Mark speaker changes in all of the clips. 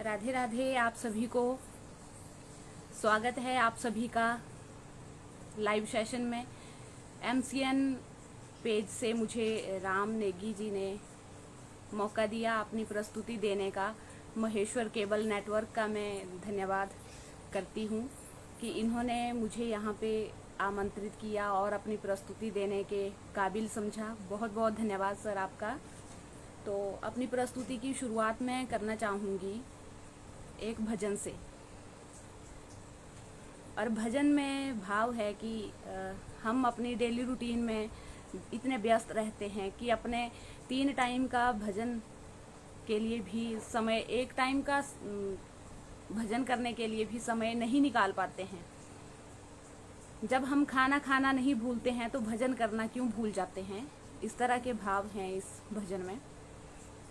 Speaker 1: राधे राधे। आप सभी को स्वागत है आप सभी का लाइव सेशन में। MCN पेज से मुझे राम नेगी जी ने मौका दिया अपनी प्रस्तुति देने का। महेश्वर केबल नेटवर्क का मैं धन्यवाद करती हूँ कि इन्होंने मुझे यहाँ पे आमंत्रित किया और अपनी प्रस्तुति देने के काबिल समझा। बहुत बहुत धन्यवाद सर आपका। तो अपनी प्रस्तुति की शुरुआत मैं करना चाहूँगी एक भजन से। और भजन में भाव है कि हम अपनी डेली रूटीन में इतने व्यस्त रहते हैं कि अपने 3 टाइम का भजन के लिए भी समय, एक टाइम का भजन करने के लिए भी समय नहीं निकाल पाते हैं। जब हम खाना खाना नहीं भूलते हैं तो भजन करना क्यों भूल जाते हैं। इस तरह के भाव हैं इस भजन में।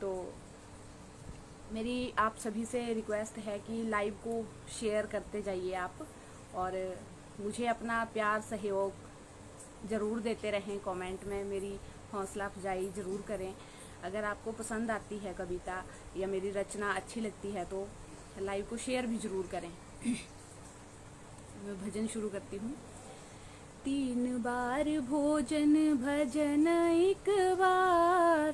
Speaker 1: तो मेरी आप सभी से रिक्वेस्ट है कि लाइव को शेयर करते जाइए आप, और मुझे अपना प्यार सहयोग ज़रूर देते रहें। कमेंट में मेरी हौसला अफजाई ज़रूर करें। अगर आपको पसंद आती है कविता या मेरी रचना अच्छी लगती है तो लाइव को शेयर भी ज़रूर करें। मैं भजन शुरू करती हूँ। 3 बार भोजन भजन एक बार,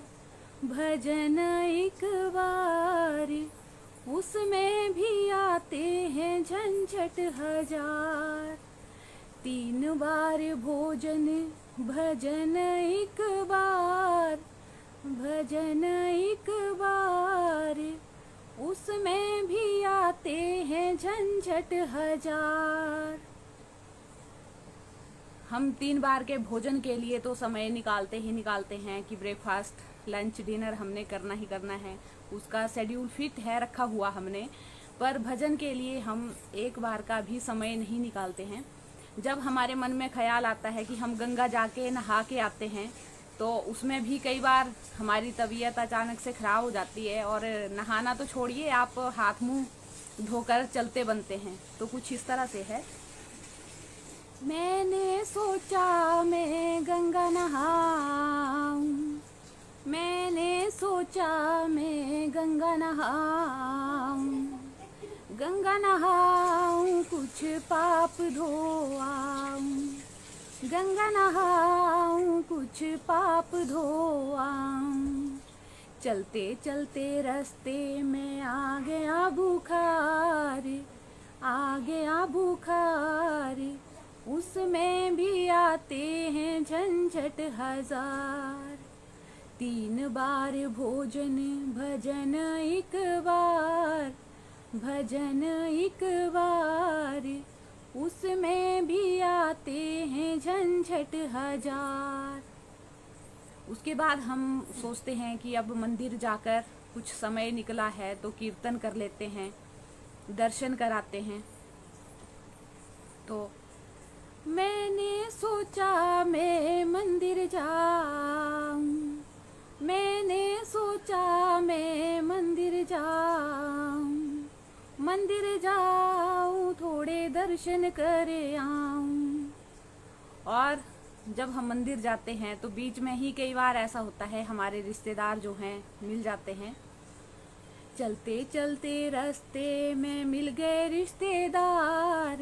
Speaker 1: भजन एक बार, उसमें भी आते हैं झंझट हजार। 3 बार भोजन भजन एक बार, भजन एक बार, उसमें भी आते हैं झंझट हजार। हम 3 बार के भोजन के लिए तो समय निकालते ही निकालते हैं कि ब्रेकफास्ट, लंच, डिनर हमने करना ही करना है। उसका शेड्यूल फिट है रखा हुआ हमने। पर भजन के लिए हम एक बार का भी समय नहीं निकालते हैं। जब हमारे मन में ख्याल आता है कि हम गंगा जाके नहा के आते हैं तो उसमें भी कई बार हमारी तबीयत अचानक से ख़राब हो जाती है और नहाना तो छोड़िए, आप हाथ मुंह धोकर चलते बनते हैं। तो कुछ इस तरह से है। मैंने सोचा मैं गंगा नहाऊं, मैंने सोचा मैं गंगा नहाऊं, गंगा नहाऊं कुछ पाप धोआऊं, गंगा नहाऊं कुछ पाप धोआऊं। चलते चलते रास्ते में आ गया बुखार, आ गया बुखार, उसमें भी आते हैं झंझट हजार। 3 बार भोजन भजन एक बार, भजन एक बार, उसमें भी आते हैं झंझट हजार। उसके बाद हम सोचते हैं कि अब मंदिर जाकर कुछ समय निकला है तो कीर्तन कर लेते हैं, दर्शन कराते हैं। तो मैंने सोचा मैं मंदिर जाऊं, मैंने सोचा मैं मंदिर जाऊं, मंदिर जाऊं थोड़े दर्शन कर आऊं। और जब हम मंदिर जाते हैं तो बीच में ही कई बार ऐसा होता है हमारे रिश्तेदार जो हैं मिल जाते हैं। चलते चलते रास्ते में मिल गए रिश्तेदार,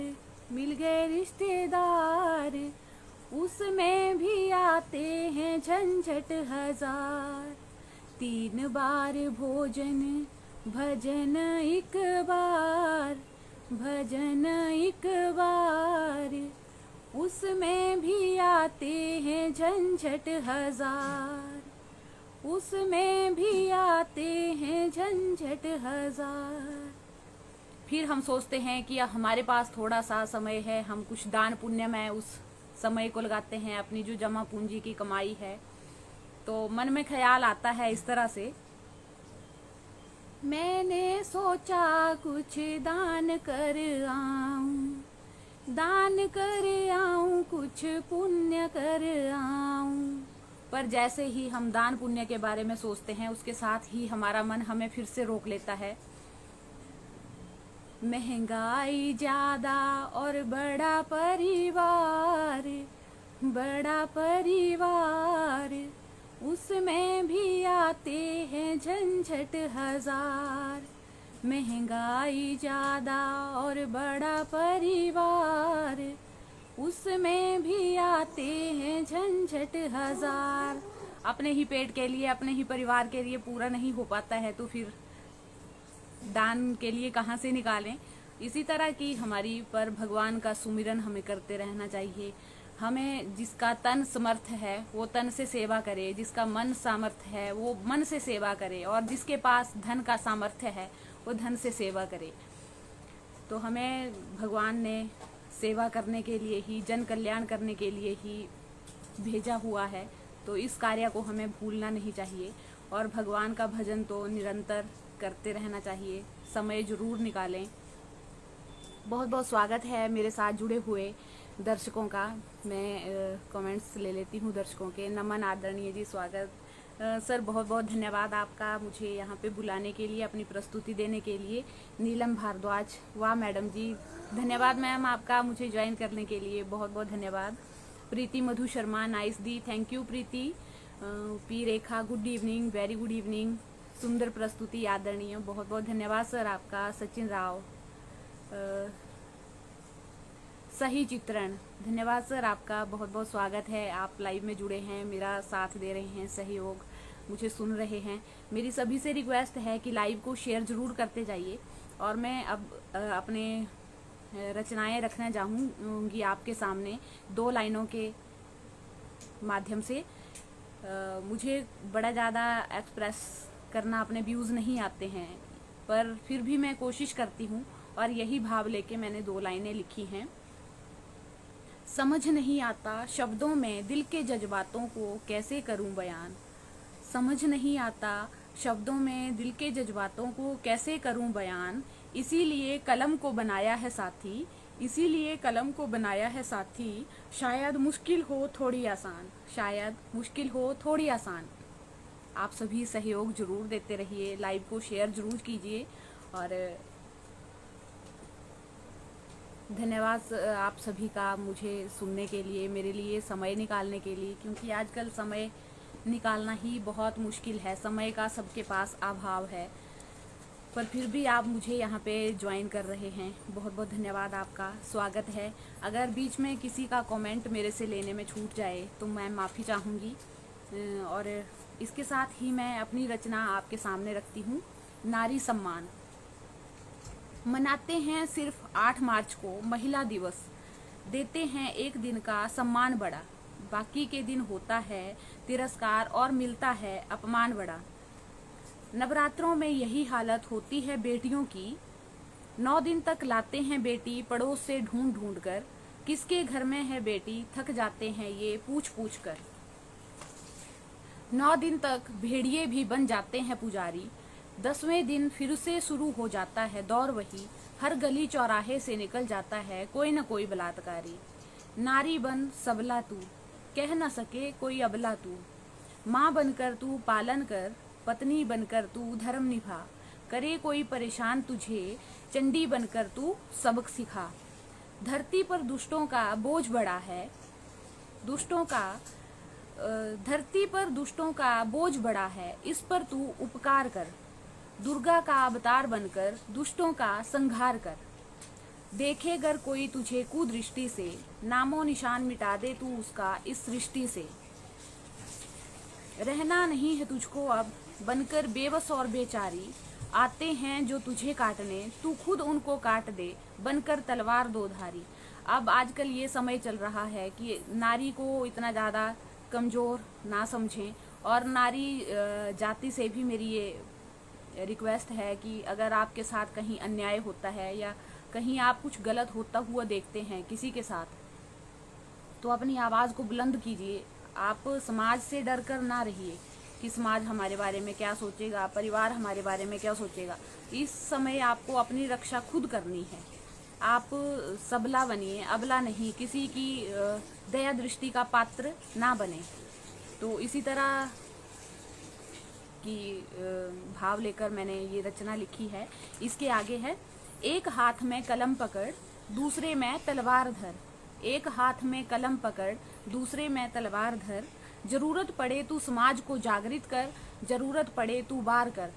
Speaker 1: मिल गए रिश्तेदार, उसमें भी आते हैं झंझट हजार। 3 बार भोजन भजन एक बार, भजन एक बार, उसमें भी आते हैं झंझट हजार, उसमें भी आते हैं झंझट हजार। फिर हम सोचते हैं कि हमारे पास थोड़ा सा समय है, हम कुछ दान पुण्य में उस समय को लगाते हैं, अपनी जो जमा पूंजी की कमाई है। तो मन में ख्याल आता है इस तरह से, मैंने सोचा कुछ दान कर आऊं, दान कर आऊं, कुछ पुण्य कर आऊं। पर जैसे ही हम दान पुण्य के बारे में सोचते हैं उसके साथ ही हमारा मन हमें फिर से रोक लेता है। महंगाई ज्यादा और बड़ा परिवार, बड़ा परिवार, उसमें भी आते हैं झंझट हजार। महंगाई ज़्यादा और बड़ा परिवार, उसमें भी आते हैं झंझट हजार। अपने ही पेट के लिए, अपने ही परिवार के लिए पूरा नहीं हो पाता है तो फिर दान के लिए कहाँ से निकालें। इसी तरह की हमारी पर भगवान का सुमिरन हमें करते रहना चाहिए। हमें जिसका तन समर्थ है वो तन से सेवा करे, जिसका मन सामर्थ्य है वो मन से सेवा करे, और जिसके पास धन का सामर्थ्य है वो धन से सेवा करे। तो हमें भगवान ने सेवा करने के लिए ही, जन कल्याण करने के लिए ही भेजा हुआ है, तो इस कार्य को हमें भूलना नहीं चाहिए। और भगवान का भजन तो निरंतर करते रहना चाहिए, समय जरूर निकालें। बहुत बहुत स्वागत है मेरे साथ जुड़े हुए दर्शकों का। मैं कमेंट्स ले लेती हूँ दर्शकों के। नमन आदरणीय जी, स्वागत सर, बहुत बहुत धन्यवाद आपका मुझे यहाँ पे बुलाने के लिए, अपनी प्रस्तुति देने के लिए। नीलम भारद्वाज, वाह मैडम जी, धन्यवाद मैम आपका मुझे ज्वाइन करने के लिए, बहुत बहुत धन्यवाद। प्रीति मधु शर्मा, नाइस दी, thank you Preeti. P Rekha, good evening, very good evening, सुंदर प्रस्तुति आदरणीय, बहुत बहुत धन्यवाद सर आपका। सचिन राव, सही चित्रण, धन्यवाद सर आपका, बहुत बहुत स्वागत है। आप लाइव में जुड़े हैं, मेरा साथ दे रहे हैं, सहयोग, मुझे सुन रहे हैं। मेरी सभी से रिक्वेस्ट है कि लाइव को शेयर जरूर करते जाइए। और मैं अब अपने रचनाएं रखना चाहूँगी आपके सामने 2 लाइनों के माध्यम से। मुझे बड़ा ज़्यादा एक्सप्रेस करना, अपने व्यूज़ नहीं आते हैं, पर फिर भी मैं कोशिश करती हूँ और यही भाव लेके मैंने 2 लाइनें लिखी हैं। समझ नहीं आता शब्दों में दिल के जज्बातों को कैसे करूं बयान, समझ नहीं आता शब्दों में दिल के जज्बातों को कैसे करूं बयान, इसीलिए कलम को बनाया है साथी, इसीलिए कलम को बनाया है साथी, शायद मुश्किल हो थोड़ी आसान, शायद मुश्किल हो थोड़ी आसान। आप सभी सहयोग जरूर देते रहिए, लाइव को शेयर जरूर कीजिए। और धन्यवाद आप सभी का मुझे सुनने के लिए, मेरे लिए समय निकालने के लिए, क्योंकि आजकल समय निकालना ही बहुत मुश्किल है, समय का सबके पास अभाव है, पर फिर भी आप मुझे यहाँ पे ज्वाइन कर रहे हैं, बहुत बहुत धन्यवाद आपका, स्वागत है। अगर बीच में किसी का कमेंट मेरे से लेने में छूट जाए तो मैं माफ़ी चाहूँगी। और इसके साथ ही मैं अपनी रचना आपके सामने रखती हूँ। नारी सम्मान। मनाते हैं सिर्फ 8 मार्च को महिला दिवस, देते हैं एक दिन का सम्मान बड़ा, बाकी के दिन होता है तिरस्कार और मिलता है अपमान बड़ा। नवरात्रों में यही हालत होती है बेटियों की, 9 दिन तक लाते हैं बेटी पड़ोस से ढूंढ ढूंढ कर, किसके घर में है बेटी थक जाते हैं ये पूछ पूछ कर। 9 दिन तक भेड़िए भी बन जाते हैं पुजारी, 10वें दिन फिर से शुरू हो जाता है दौर वही, हर गली चौराहे से निकल जाता है कोई न कोई बलात्कारी। नारी बन सबला तू, कह न सके कोई अबला तू, माँ बनकर तू पालन कर, पत्नी बनकर तू धर्म निभा, करे कोई परेशान तुझे, चंडी बनकर तू सबक सिखा। धरती पर दुष्टों का बोझ बड़ा है, धरती पर दुष्टों का बोझ बड़ा है, इस पर तू उपकार कर, दुर्गा का अवतार बनकर दुष्टों का संहार कर। देखे अगर कोई तुझे कुदृष्टि से, नामो निशान मिटा दे तू उसका इस सृष्टि से। रहना नहीं है तुझको अब बनकर बेबस और बेचारी, आते हैं जो तुझे काटने तू खुद उनको काट दे, बनकर तलवार दो धारी। अब आजकल ये समय चल रहा है कि नारी को इतना ज़्यादा कमज़ोर ना समझें, और नारी जाति से भी मेरी ये रिक्वेस्ट है कि अगर आपके साथ कहीं अन्याय होता है या कहीं आप कुछ गलत होता हुआ देखते हैं किसी के साथ, तो अपनी आवाज़ को बुलंद कीजिए। आप समाज से डर कर ना रहिए कि समाज हमारे बारे में क्या सोचेगा, परिवार हमारे बारे में क्या सोचेगा। इस समय आपको अपनी रक्षा खुद करनी है। आप सबला बनिए, अबला नहीं, किसी की दया दृष्टि का पात्र ना बने। तो इसी तरह की भाव लेकर मैंने ये रचना लिखी है। इसके आगे है, एक हाथ में कलम पकड़ दूसरे में तलवार धर, एक हाथ में कलम पकड़ दूसरे में तलवार धर, जरूरत पड़े तू समाज को जागृत कर, जरूरत पड़े तू बार कर।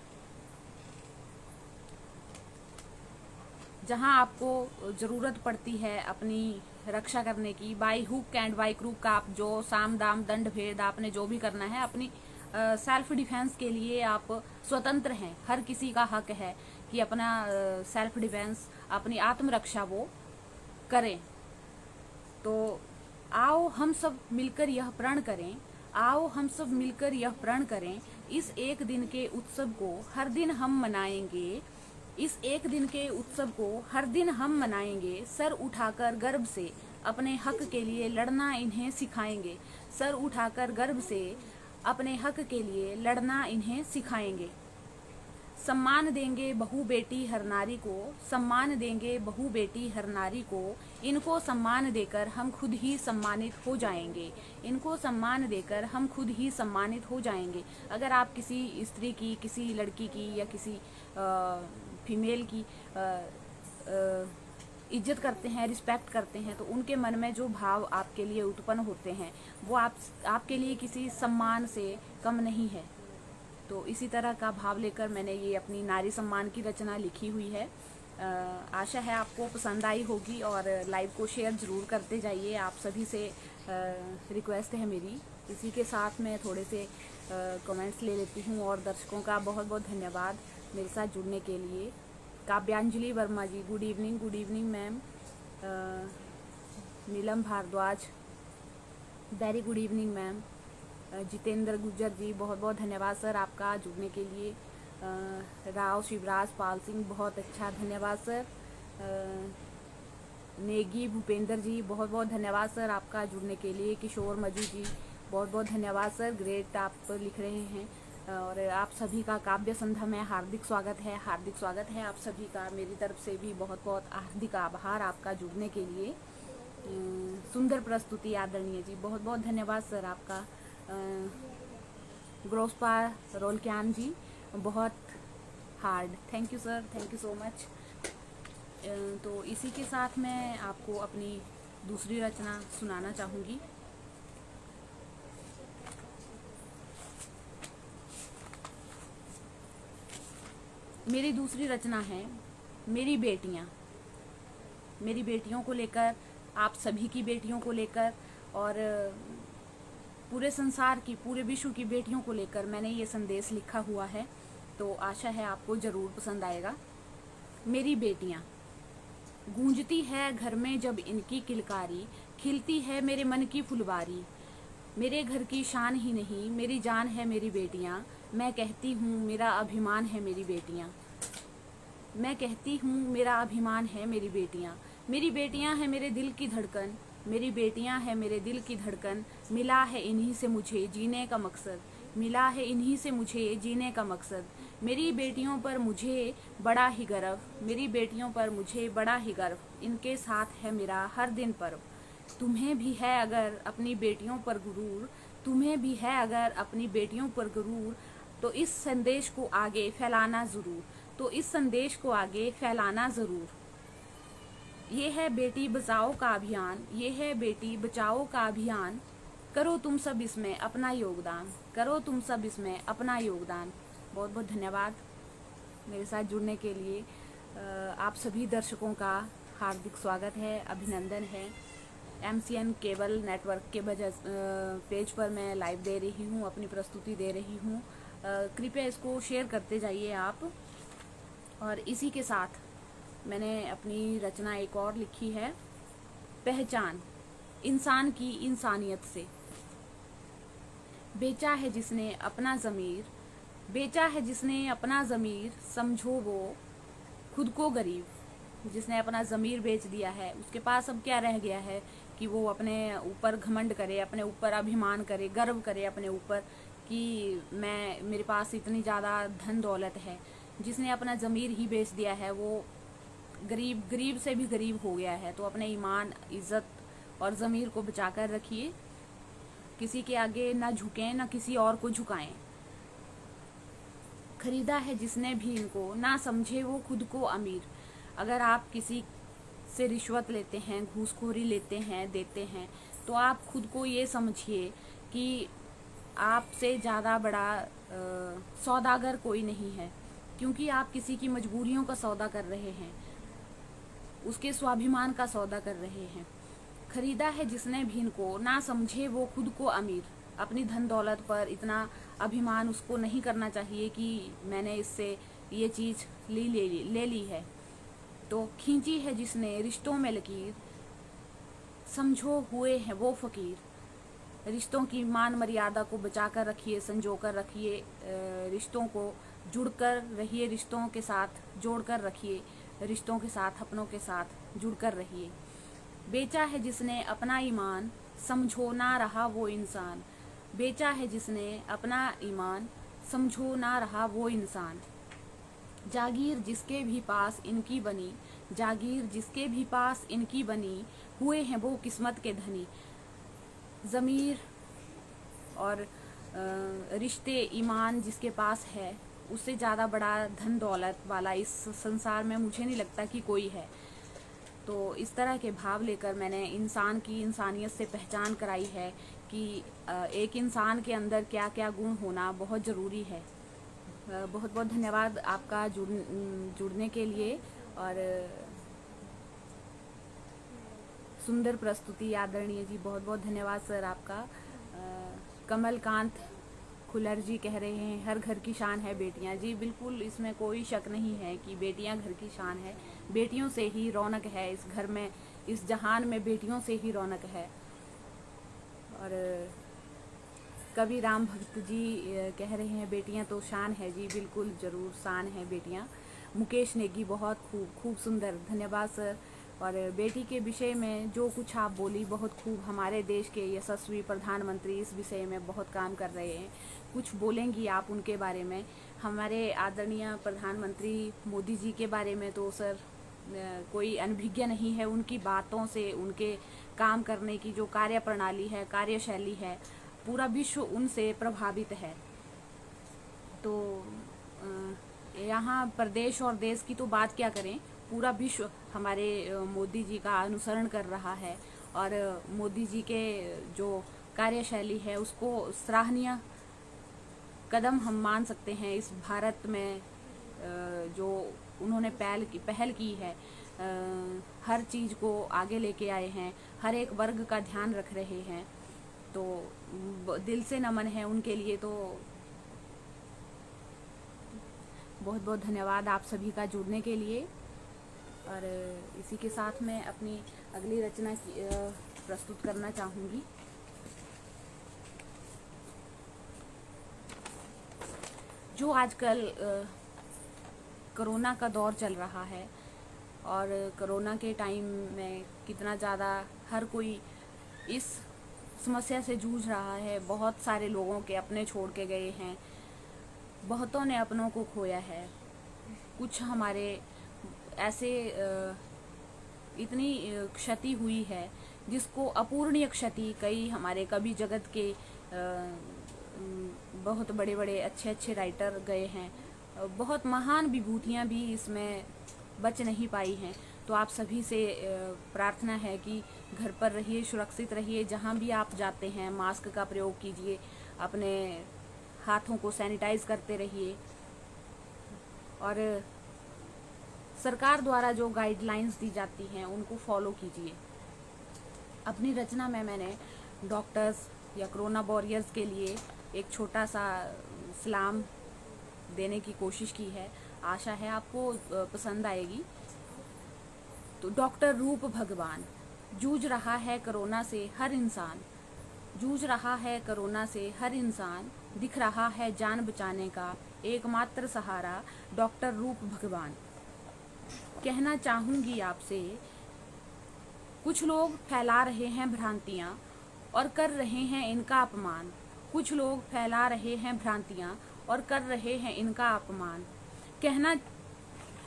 Speaker 1: जहां आपको ज़रूरत पड़ती है अपनी रक्षा करने की, by hook and by crook का आप जो साम दाम दंड भेद आपने जो भी करना है अपनी सेल्फ डिफेंस के लिए आप स्वतंत्र हैं। हर किसी का हक है कि अपना सेल्फ डिफेंस, अपनी आत्मरक्षा वो करें। तो आओ हम सब मिलकर यह प्रण करें, आओ हम सब मिलकर यह प्रण करें, इस एक दिन के उत्सव को हर दिन हम मनाएंगे, इस एक दिन के उत्सव को हर दिन हम मनाएंगे। सर उठाकर गर्व से अपने हक के लिए लड़ना इन्हें सिखाएंगे, सर उठाकर गर्व से अपने हक के लिए लड़ना इन्हें सिखाएंगे। सम्मान देंगे बहू बेटी हर नारी को, सम्मान देंगे बहू बेटी हर नारी को, इनको सम्मान देकर हम खुद ही सम्मानित हो जाएंगे, इनको सम्मान देकर हम खुद ही सम्मानित हो जाएंगे। अगर आप किसी स्त्री की, किसी लड़की की या किसी फीमेल की इज्जत करते हैं, रिस्पेक्ट करते हैं, तो उनके मन में जो भाव आपके लिए उत्पन्न होते हैं वो आपके लिए किसी सम्मान से कम नहीं है। तो इसी तरह का भाव लेकर मैंने ये अपनी नारी सम्मान की रचना लिखी हुई है। आशा है आपको पसंद आई होगी और लाइव को शेयर ज़रूर करते जाइए, आप सभी से रिक्वेस्ट है मेरी। इसी के साथ मैं थोड़े से कमेंट्स ले लेती हूँ और दर्शकों का बहुत बहुत धन्यवाद मेरे साथ जुड़ने के लिए। Kavyanjali Verma ji, good evening ma'am. Neelam Bhardwaj, very good evening ma'am. Jitendra Gujjar ji, बहुत बहुत धन्यवाद सर आपका जुड़ने के लिए। राव शिवराज पाल सिंह, बहुत अच्छा, धन्यवाद सर। नेगी भूपेंद्र जी, बहुत बहुत धन्यवाद सर आपका जुड़ने के लिए। किशोर मजू जी, बहुत बहुत धन्यवाद सर, ग्रेट आप लिख रहे हैं। और आप सभी का काव्य संध्या में हार्दिक स्वागत है, हार्दिक स्वागत है आप सभी का। मेरी तरफ से भी बहुत बहुत हार्दिक आभार आपका जुड़ने के लिए। सुंदर प्रस्तुति आदरणीय जी, बहुत बहुत धन्यवाद सर आपका। ग्रोस्पा रोलक्यान जी, बहुत hard, thank you sir, thank you so much. तो इसी के साथ मैं आपको अपनी दूसरी रचना सुनाना चाहूँगी। मेरी दूसरी रचना है मेरी बेटियाँ। मेरी बेटियों को लेकर, आप सभी की बेटियों को लेकर और पूरे संसार की, पूरे विश्व की बेटियों को लेकर मैंने ये संदेश लिखा हुआ है। तो आशा है आपको ज़रूर पसंद आएगा। मेरी बेटियाँ। गूंजती है घर में जब इनकी किलकारी, खिलती है मेरे मन की फुलवारी। मेरे घर की शान ही नहीं मेरी जान है मेरी बेटियाँ। मैं कहती हूँ मेरा अभिमान है मेरी बेटियाँ। मैं कहती हूँ मेरा अभिमान है मेरी बेटियाँ। मेरी बेटियाँ हैं मेरे दिल की धड़कन, मेरी बेटियाँ हैं मेरे दिल की धड़कन। मिला है इन्हीं से मुझे जीने का मकसद, मिला है इन्हीं से मुझे जीने का मकसद। मेरी बेटियों पर मुझे बड़ा ही गर्व, मेरी बेटियों पर मुझे बड़ा ही गर्व। इनके साथ है मेरा हर दिन पर्व। तुम्हें भी है अगर अपनी बेटियों पर गुरूर, तुम्हें भी है अगर अपनी बेटियों पर गुरूर, तो इस संदेश को आगे फैलाना ज़रूर, तो इस संदेश को आगे फैलाना ज़रूर। ये है बेटी बचाओ का अभियान, ये है बेटी बचाओ का अभियान। करो तुम सब इसमें अपना योगदान, करो तुम सब इसमें अपना योगदान। बहुत बहुत धन्यवाद मेरे साथ जुड़ने के लिए। आप सभी दर्शकों का हार्दिक स्वागत है, अभिनंदन है। MCN केबल नेटवर्क के पेज पर मैं लाइव दे रही हूँ, अपनी प्रस्तुति दे रही हूँ। कृपया इसको शेयर करते जाइए आप। और इसी के साथ मैंने अपनी रचना एक और लिखी है, पहचान इंसान की इंसानियत से। बेचा है जिसने अपना ज़मीर, बेचा है जिसने अपना ज़मीर, समझो वो खुद को गरीब। जिसने अपना ज़मीर बेच दिया है, उसके पास अब क्या रह गया है कि वो अपने ऊपर घमंड करे, अपने ऊपर अभिमान करे, गर्व करे अपने ऊपर कि मेरे पास इतनी ज़्यादा धन दौलत है। जिसने अपना ज़मीर ही बेच दिया है वो गरीब से भी गरीब हो गया है। तो अपने ईमान, इज़्ज़त और ज़मीर को बचा कर रखिए। किसी के आगे ना झुकें, ना किसी और को झुकाएं। खरीदा है जिसने भी इनको, ना समझे वो खुद को अमीर। अगर आप किसी से रिश्वत लेते हैं, घूसखोरी लेते हैं, देते हैं, तो आप खुद को ये समझिए कि आपसे ज़्यादा बड़ा सौदागर कोई नहीं है, क्योंकि आप किसी की मजबूरियों का सौदा कर रहे हैं। उसके स्वाभिमान का सौदा कर रहे हैं। खरीदा है जिसने भी इनको, ना समझे वो खुद को अमीर। अपनी धन दौलत पर इतना अभिमान उसको नहीं करना चाहिए कि मैंने इससे ये चीज़ ले ली है। तो खींची है जिसने रिश्तों में लकीर, समझो हुए हैं वो फकीर। रिश्तों की मान मर्यादा को बचा कर रखिए, संजो कर रखिए, रिश्तों को जुड़कर रहिए, रिश्तों के साथ जोड़ कर रखिए, रिश्तों के साथ अपनों के साथ जुड़कर रहिए। बेचा है जिसने अपना ईमान, समझो ना रहा वो इंसान। बेचा है जिसने अपना ईमान, समझो ना रहा वो इंसान। जागीर जिसके भी पास इनकी बनी, जागीर जिसके भी पास इनकी बनी, हुए हैं वो किस्मत के धनी। ज़मीर और रिश्ते, ईमान जिसके पास है, उससे ज़्यादा बड़ा धन दौलत वाला इस संसार में मुझे नहीं लगता कि कोई है। तो इस तरह के भाव लेकर मैंने इंसान की इंसानियत से पहचान कराई है कि एक इंसान के अंदर क्या क्या गुण होना बहुत ज़रूरी है। बहुत बहुत धन्यवाद आपका जुड़ने के लिए। और सुंदर प्रस्तुति आदरणीय जी, बहुत बहुत धन्यवाद सर आपका। कमलकांत खुलर जी कह रहे हैं हर घर की शान है बेटियां। जी बिल्कुल, इसमें कोई शक नहीं है कि बेटियां घर की शान है। बेटियों से ही रौनक है इस घर में, इस जहान में बेटियों से ही रौनक है। और कवि राम भक्त जी कह रहे हैं बेटियां तो शान है। जी बिल्कुल, ज़रूर शान है बेटियां। मुकेश नेगी बहुत खूब सुंदर, धन्यवाद सर। और बेटी के विषय में जो कुछ आप बोली बहुत खूब। हमारे देश के यशस्वी प्रधानमंत्री इस विषय में बहुत काम कर रहे हैं। कुछ बोलेंगी आप उनके बारे में? हमारे आदरणीय प्रधानमंत्री मोदी जी के बारे में तो सर कोई अनभिज्ञ नहीं है। उनकी बातों से, उनके काम करने की जो कार्य प्रणाली है, कार्यशैली है, पूरा विश्व उनसे प्रभावित है। तो यहाँ प्रदेश और देश की तो बात क्या करें, पूरा विश्व हमारे मोदी जी का अनुसरण कर रहा है। और मोदी जी के जो कार्यशैली है उसको सराहनीय कदम हम मान सकते हैं। इस भारत में जो उन्होंने पहल की है, हर चीज़ को आगे लेके आए हैं, हर एक वर्ग का ध्यान रख रहे हैं। तो दिल से नमन है उनके लिए। तो बहुत बहुत धन्यवाद आप सभी का जुड़ने के लिए। और इसी के साथ मैं अपनी अगली रचना प्रस्तुत करना चाहूँगी। जो आजकल कोरोना का दौर चल रहा है, और कोरोना के टाइम में कितना ज़्यादा हर कोई इस समस्या से जूझ रहा है। बहुत सारे लोगों के अपने छोड़ के गए हैं, बहुतों ने अपनों को खोया है। कुछ हमारे ऐसे इतनी क्षति हुई है जिसको अपूर्णीय क्षति, कई हमारे कवि जगत के बहुत बड़े बड़े अच्छे अच्छे राइटर गए हैं। बहुत महान विभूतियाँ भी इसमें बच नहीं पाई हैं। तो आप सभी से प्रार्थना है कि घर पर रहिए, सुरक्षित रहिए। जहाँ भी आप जाते हैं मास्क का प्रयोग कीजिए, अपने हाथों को सैनिटाइज करते रहिए। और सरकार द्वारा जो गाइडलाइंस दी जाती हैं उनको फॉलो कीजिए। अपनी रचना में मैंने डॉक्टर्स या कोरोना वॉरियर्स के लिए एक छोटा सा सलाम देने की कोशिश की है। आशा है आपको पसंद आएगी। तो डॉक्टर रूप भगवान, जूझ रहा है कोरोना से हर इंसान, जूझ रहा है कोरोना से हर इंसान, दिख रहा है जान बचाने का एकमात्र सहारा डॉक्टर रूप भगवान। कहना चाहूँगी आपसे, कुछ लोग फैला रहे हैं भ्रांतियाँ और कर रहे हैं इनका अपमान। कुछ लोग फैला रहे हैं भ्रांतियाँ और कर रहे हैं इनका अपमान। कहना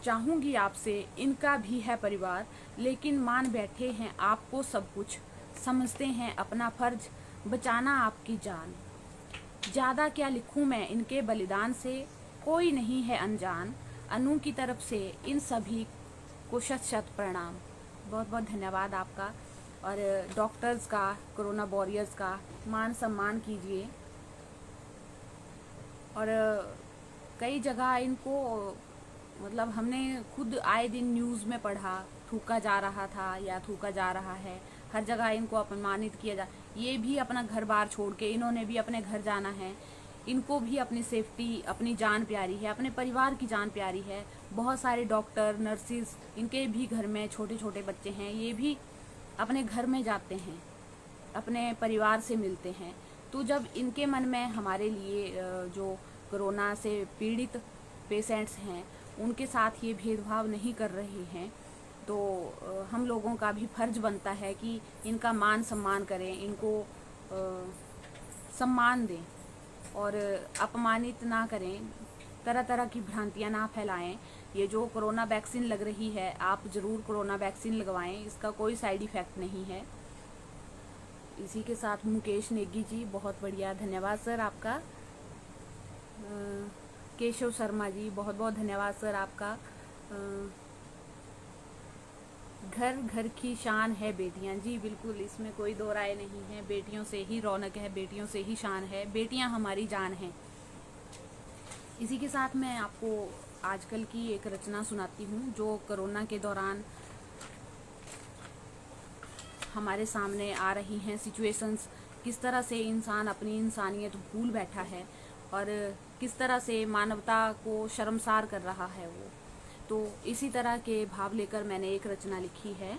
Speaker 1: चाहूँगी आपसे, इनका भी है परिवार, लेकिन मान बैठे हैं आपको सब कुछ। समझते हैं अपना फर्ज बचाना आपकी जान। ज़्यादा क्या लिखूं मैं इनके बलिदान से, कोई नहीं है अनजान। अनु की तरफ से इन सभी को शत शत प्रणाम। बहुत बहुत धन्यवाद आपका। और डॉक्टर्स का, कोरोना वॉरियर्स का मान सम्मान कीजिए। और कई जगह इनको, मतलब हमने खुद आए दिन न्यूज़ में पढ़ा थूका जा रहा था या थूका जा रहा है, हर जगह इनको अपमानित किया जा, ये भी अपना घर बार छोड़ के इन्होंने भी अपने घर जाना है, इनको भी अपनी सेफ्टी, अपनी जान प्यारी है, अपने परिवार की जान प्यारी है। बहुत सारे डॉक्टर, नर्सिस, इनके भी घर में छोटे छोटे बच्चे हैं, ये भी अपने घर में जाते हैं, अपने परिवार से मिलते हैं। तो जब इनके मन में हमारे लिए जो कोरोना से पीड़ित पेशेंट्स हैं उनके साथ ये भेदभाव नहीं कर रहे हैं, तो हम लोगों का भी फर्ज बनता है कि इनका मान सम्मान करें, इनको सम्मान दें और अपमानित ना करें, तरह तरह की भ्रांतियां ना फैलाएं। ये जो कोरोना वैक्सीन लग रही है, आप ज़रूर कोरोना वैक्सीन लगवाएं, इसका कोई साइड इफ़ेक्ट नहीं है। इसी के साथ मुकेश नेगी जी, बहुत बढ़िया, धन्यवाद सर आपका। केशव शर्मा जी, बहुत बहुत धन्यवाद सर आपका। घर घर की शान है बेटियां, जी बिल्कुल, इसमें कोई दो राय नहीं है। बेटियों से ही रौनक है, बेटियों से ही शान है, बेटियां हमारी जान हैं। इसी के साथ मैं आपको आजकल की एक रचना सुनाती हूँ जो कोरोना के दौरान हमारे सामने आ रही हैं सिचुएशंस, किस तरह से इंसान अपनी इंसानियत भूल बैठा है और किस तरह से मानवता को शर्मसार कर रहा है वो। तो इसी तरह के भाव लेकर मैंने एक रचना लिखी है,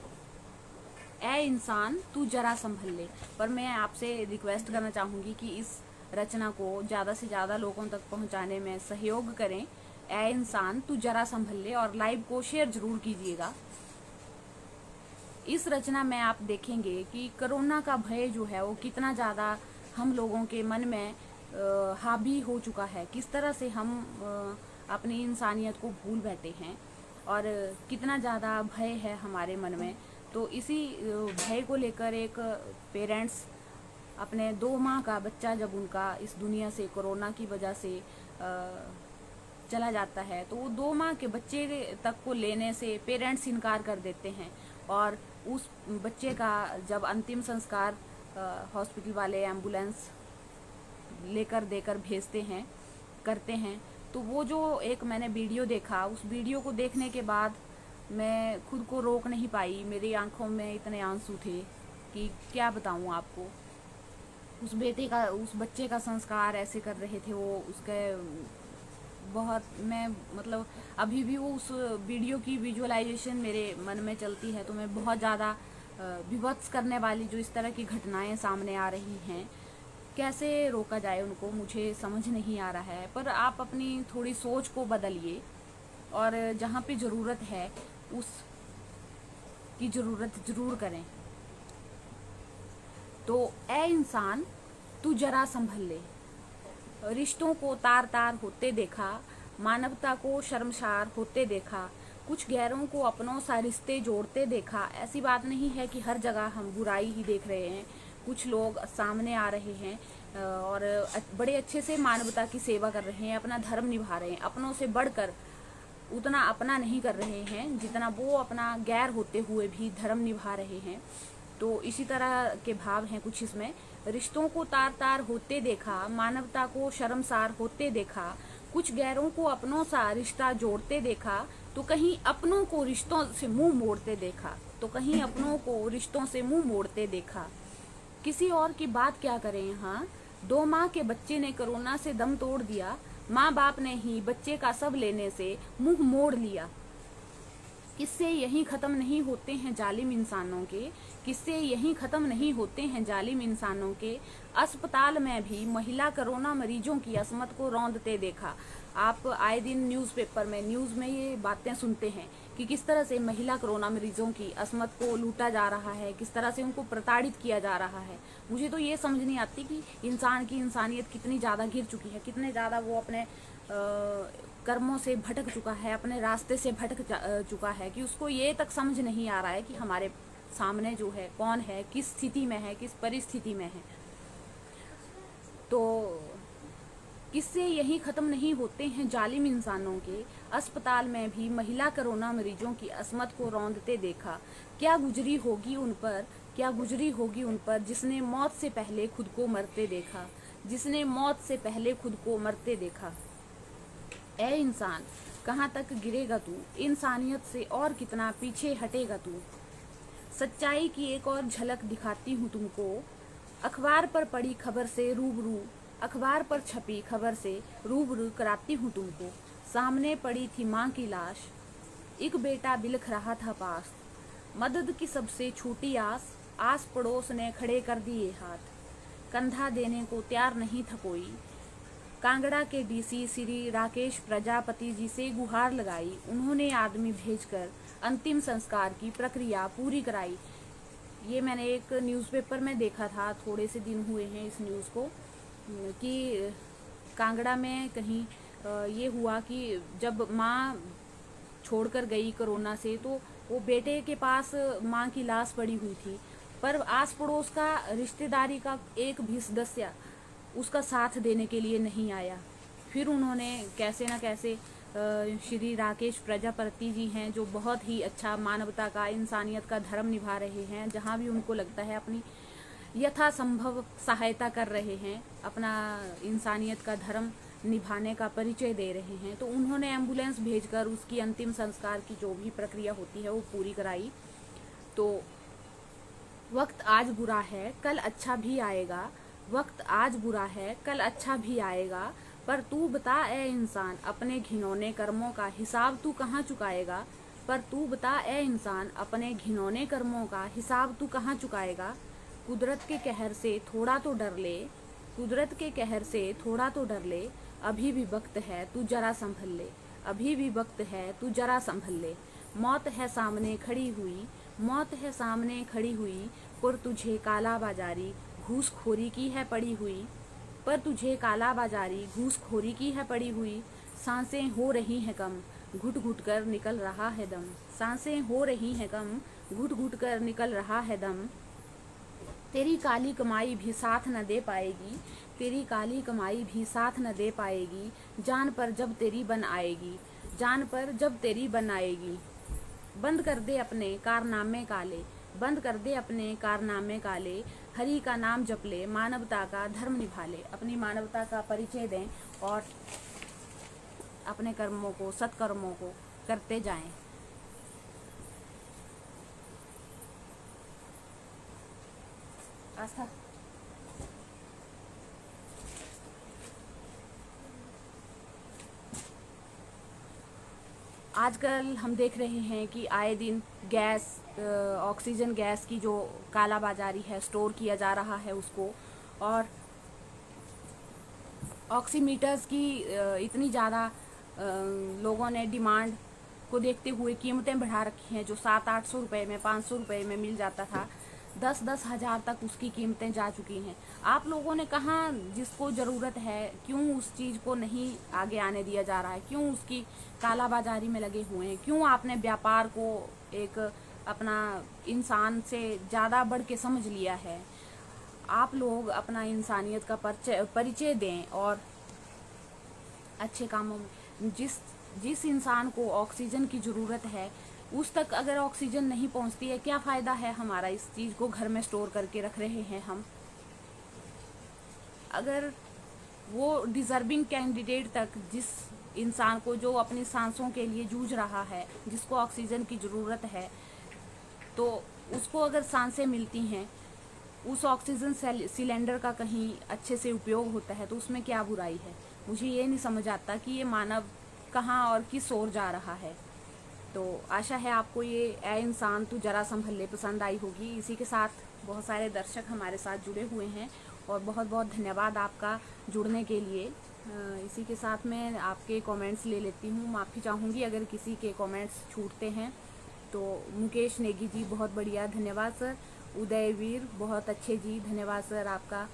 Speaker 1: ए इंसान तू जरा संभल ले। पर मैं आपसे रिक्वेस्ट करना चाहूँगी कि इस रचना को ज़्यादा से ज़्यादा लोगों तक पहुँचाने में सहयोग करें। ए इंसान तू जरा संभल ले, और लाइव को शेयर जरूर कीजिएगा। इस रचना में आप देखेंगे कि कोरोना का भय जो है वो कितना ज़्यादा हम लोगों के मन में हावी हो चुका है, किस तरह से हम अपनी इंसानियत को भूल बैठे हैं और कितना ज़्यादा भय है हमारे मन में। तो इसी भय को लेकर एक पेरेंट्स अपने 2 माह का बच्चा जब उनका इस दुनिया से कोरोना की वजह से चला जाता है, तो वो 2 माह के बच्चे तक को लेने से पेरेंट्स इनकार कर देते हैं और उस बच्चे का जब अंतिम संस्कार हॉस्पिटल वाले एम्बुलेंस लेकर देकर भेजते हैं, करते हैं, तो वो जो एक मैंने वीडियो देखा, उस वीडियो को देखने के बाद मैं खुद को रोक नहीं पाई। मेरी आंखों में इतने आंसू थे कि क्या बताऊं आपको। उस बच्चे का संस्कार ऐसे कर रहे थे वो, उसके बहुत, मैं मतलब अभी भी वो उस वीडियो की विजुअलाइजेशन मेरे मन में चलती है, तो मैं बहुत ज़्यादा विभत्स करने वाली जो इस तरह की घटनाएं सामने आ रही हैं, कैसे रोका जाए उनको, मुझे समझ नहीं आ रहा है। पर आप अपनी थोड़ी सोच को बदलिए और जहाँ पे ज़रूरत है उस की ज़रूरत ज़रूर करें। तो ए इंसान तू जरा संभल ले, रिश्तों को तार तार होते देखा, मानवता को शर्मसार होते देखा, कुछ गैरों को अपनों सा रिश्ते जोड़ते देखा। ऐसी बात नहीं है कि हर जगह हम बुराई ही देख रहे हैं, कुछ लोग सामने आ रहे हैं और बड़े अच्छे से मानवता की सेवा कर रहे हैं, अपना धर्म निभा रहे हैं, अपनों से बढ़कर उतना अपना नहीं कर रहे हैं जितना वो अपना गैर होते हुए भी धर्म निभा रहे हैं। तो इसी तरह के भाव हैं कुछ इसमें। रिश्तों को तार तार होते देखा, मानवता को शर्मसार होते देखा, कुछ गैरों को अपनों सा रिश्ता जोड़ते देखा, तो कहीं अपनों को रिश्तों से मुंह मोड़ते देखा, तो कहीं अपनों को रिश्तों से मुंह मोड़ते देखा। किसी और की बात क्या करें यहाँ, 2 माह के बच्चे ने कोरोना से दम तोड़ दिया, माँ बाप ने ही बच्चे का सब लेने से मुंह मोड़ लिया। किससे यहीं ख़त्म नहीं होते हैं जालिम इंसानों के, किससे यहीं ख़त्म नहीं होते हैं जालिम इंसानों के। अस्पताल में भी महिला कोरोना मरीजों की असमत को रौंदते देखा। आप आए दिन न्यूज़पेपर में, न्यूज़ में ये बातें सुनते हैं कि किस तरह से महिला कोरोना मरीजों की असमत को लूटा जा रहा है, किस तरह से उनको प्रताड़ित किया जा रहा है। मुझे तो ये समझ नहीं आती कि इंसान की इंसानियत कितनी ज़्यादा गिर चुकी है, कितने ज़्यादा वो अपने कर्मों से भटक चुका है, अपने रास्ते से भटक चुका है कि उसको ये तक समझ नहीं आ रहा है कि हमारे सामने जो है कौन है, किस स्थिति में है, किस परिस्थिति में है। तो किससे यही ख़त्म नहीं होते हैं जालिम इंसानों के, अस्पताल में भी महिला कोरोना मरीजों की असमत को रौंदते देखा। क्या गुजरी होगी उन पर, क्या गुजरी होगी उन पर, जिसने मौत से पहले खुद को मरते देखा, जिसने मौत से पहले खुद को मरते देखा। ए इंसान कहाँ तक गिरेगा तू, इंसानियत से और कितना पीछे हटेगा तू। सच्चाई की एक और झलक दिखाती हूँ तुमको, अखबार पर पड़ी खबर से रूबरू, अखबार पर छपी खबर से रूबरू कराती हूँ तुमको। सामने पड़ी थी माँ की लाश, एक बेटा बिलख रहा था पास, मदद की सबसे छोटी आस, आस पड़ोस ने खड़े कर दिए हाथ, कंधा देने को तैयार नहीं था कोई। कांगड़ा के डीसी श्री राकेश प्रजापति जी से गुहार लगाई, उन्होंने आदमी भेजकर अंतिम संस्कार की प्रक्रिया पूरी कराई। ये मैंने एक न्यूज़पेपर में देखा था, थोड़े से दिन हुए हैं इस न्यूज़ को, कि कांगड़ा में कहीं ये हुआ कि जब माँ छोड़कर गई कोरोना से, तो वो बेटे के पास माँ की लाश पड़ी हुई थी, पर आस पड़ोस का रिश्तेदारी का एक भी सदस्य उसका साथ देने के लिए नहीं आया। फिर उन्होंने कैसे न कैसे श्री राकेश प्रजापति जी हैं, जो बहुत ही अच्छा मानवता का, इंसानियत का धर्म निभा रहे हैं, जहाँ भी उनको लगता है अपनी यथासंभव सहायता कर रहे हैं, अपना इंसानियत का धर्म निभाने का परिचय दे रहे हैं। तो उन्होंने एम्बुलेंस भेजकर उसकी अंतिम संस्कार की जो भी प्रक्रिया होती है वो पूरी कराई। तो वक्त आज बुरा है कल अच्छा भी आएगा, वक्त आज बुरा है कल अच्छा भी आएगा, पर तू बता ए इंसान अपने घिनौने कर्मों का हिसाब तू कहाँ चुकाएगा, पर तू बता ए इंसान अपने घिनौने कर्मों का हिसाब तू कहाँ चुकाएगा। कुदरत के कहर से थोड़ा तो डर ले, कुदरत के कहर से थोड़ा तो डर ले, अभी भी वक्त है तू जरा संभल ले, अभी भी वक्त है तू जरा संभल ले। मौत है सामने खड़ी हुई, मौत है सामने खड़ी हुई, पर तुझे काला बाजारी घूसखोरी की है पड़ी हुई, पर तुझे काला बाजारी घूसखोरी की है पड़ी हुई। सांसें हो रही हैं कम, घुट घुट कर निकल रहा है दम, सांसें हो रही हैं कम, घुट घुट कर निकल रहा है दम। तेरी काली कमाई भी साथ न दे पाएगी, तेरी काली कमाई भी साथ न दे पाएगी, जान पर जब तेरी बन आएगी, जान पर जब तेरी बन आएगी। बंद कर दे अपने कारनामे काले, बंद कर दे अपने कारनामे काले, हरि का नाम जप ले, मानवता का धर्म निभा ले। अपनी मानवता का परिचय दें और अपने कर्मों को, सत्कर्मों को करते जाएं। आस्था। आजकल हम देख रहे हैं कि आए दिन गैस, ऑक्सीजन गैस की जो कालाबाजारी है, स्टोर किया जा रहा है उसको, और ऑक्सीमीटर्स की इतनी ज़्यादा लोगों ने डिमांड को देखते हुए कीमतें बढ़ा रखी हैं। जो 700-800 रुपये में, 500 रुपये में मिल जाता था, 10-10 हज़ार तक उसकी कीमतें जा चुकी हैं। आप लोगों ने कहाँ, जिसको ज़रूरत है, क्यों उस चीज़ को नहीं आगे आने दिया जा रहा है, क्यों उसकी कालाबाजारी में लगे हुए हैं, क्यों आपने व्यापार को एक अपना इंसान से ज़्यादा बढ़ के समझ लिया है। आप लोग अपना इंसानियत का परिचय दें और अच्छे कामों में, जिस इंसान को ऑक्सीजन की ज़रूरत है उस तक अगर ऑक्सीजन नहीं पहुंचती है, क्या फ़ायदा है हमारा इस चीज़ को घर में स्टोर करके रख रहे हैं हम। अगर वो डिज़र्विंग कैंडिडेट तक, जिस इंसान को जो अपनी सांसों के लिए जूझ रहा है, जिसको ऑक्सीजन की ज़रूरत है, तो उसको अगर सांसें मिलती हैं, उस ऑक्सीजन सिलेंडर का कहीं अच्छे से उपयोग होता है, तो उसमें क्या बुराई है। मुझे ये नहीं समझ आता कि ये मानव कहाँ और किस ओर जा रहा है। तो आशा है आपको ये ए इंसान तू जरा संभल ले पसंद आई होगी। इसी के साथ बहुत सारे दर्शक हमारे साथ जुड़े हुए हैं और बहुत बहुत धन्यवाद आपका जुड़ने के लिए। इसी के साथ मैं आपके कमेंट्स ले लेती हूँ। माफ़ी चाहूँगी अगर किसी के कमेंट्स छूटते हैं। तो मुकेश नेगी जी बहुत बढ़िया, धन्यवाद सर। उदयवीर बहुत अच्छे जी, धन्यवाद सर आपका।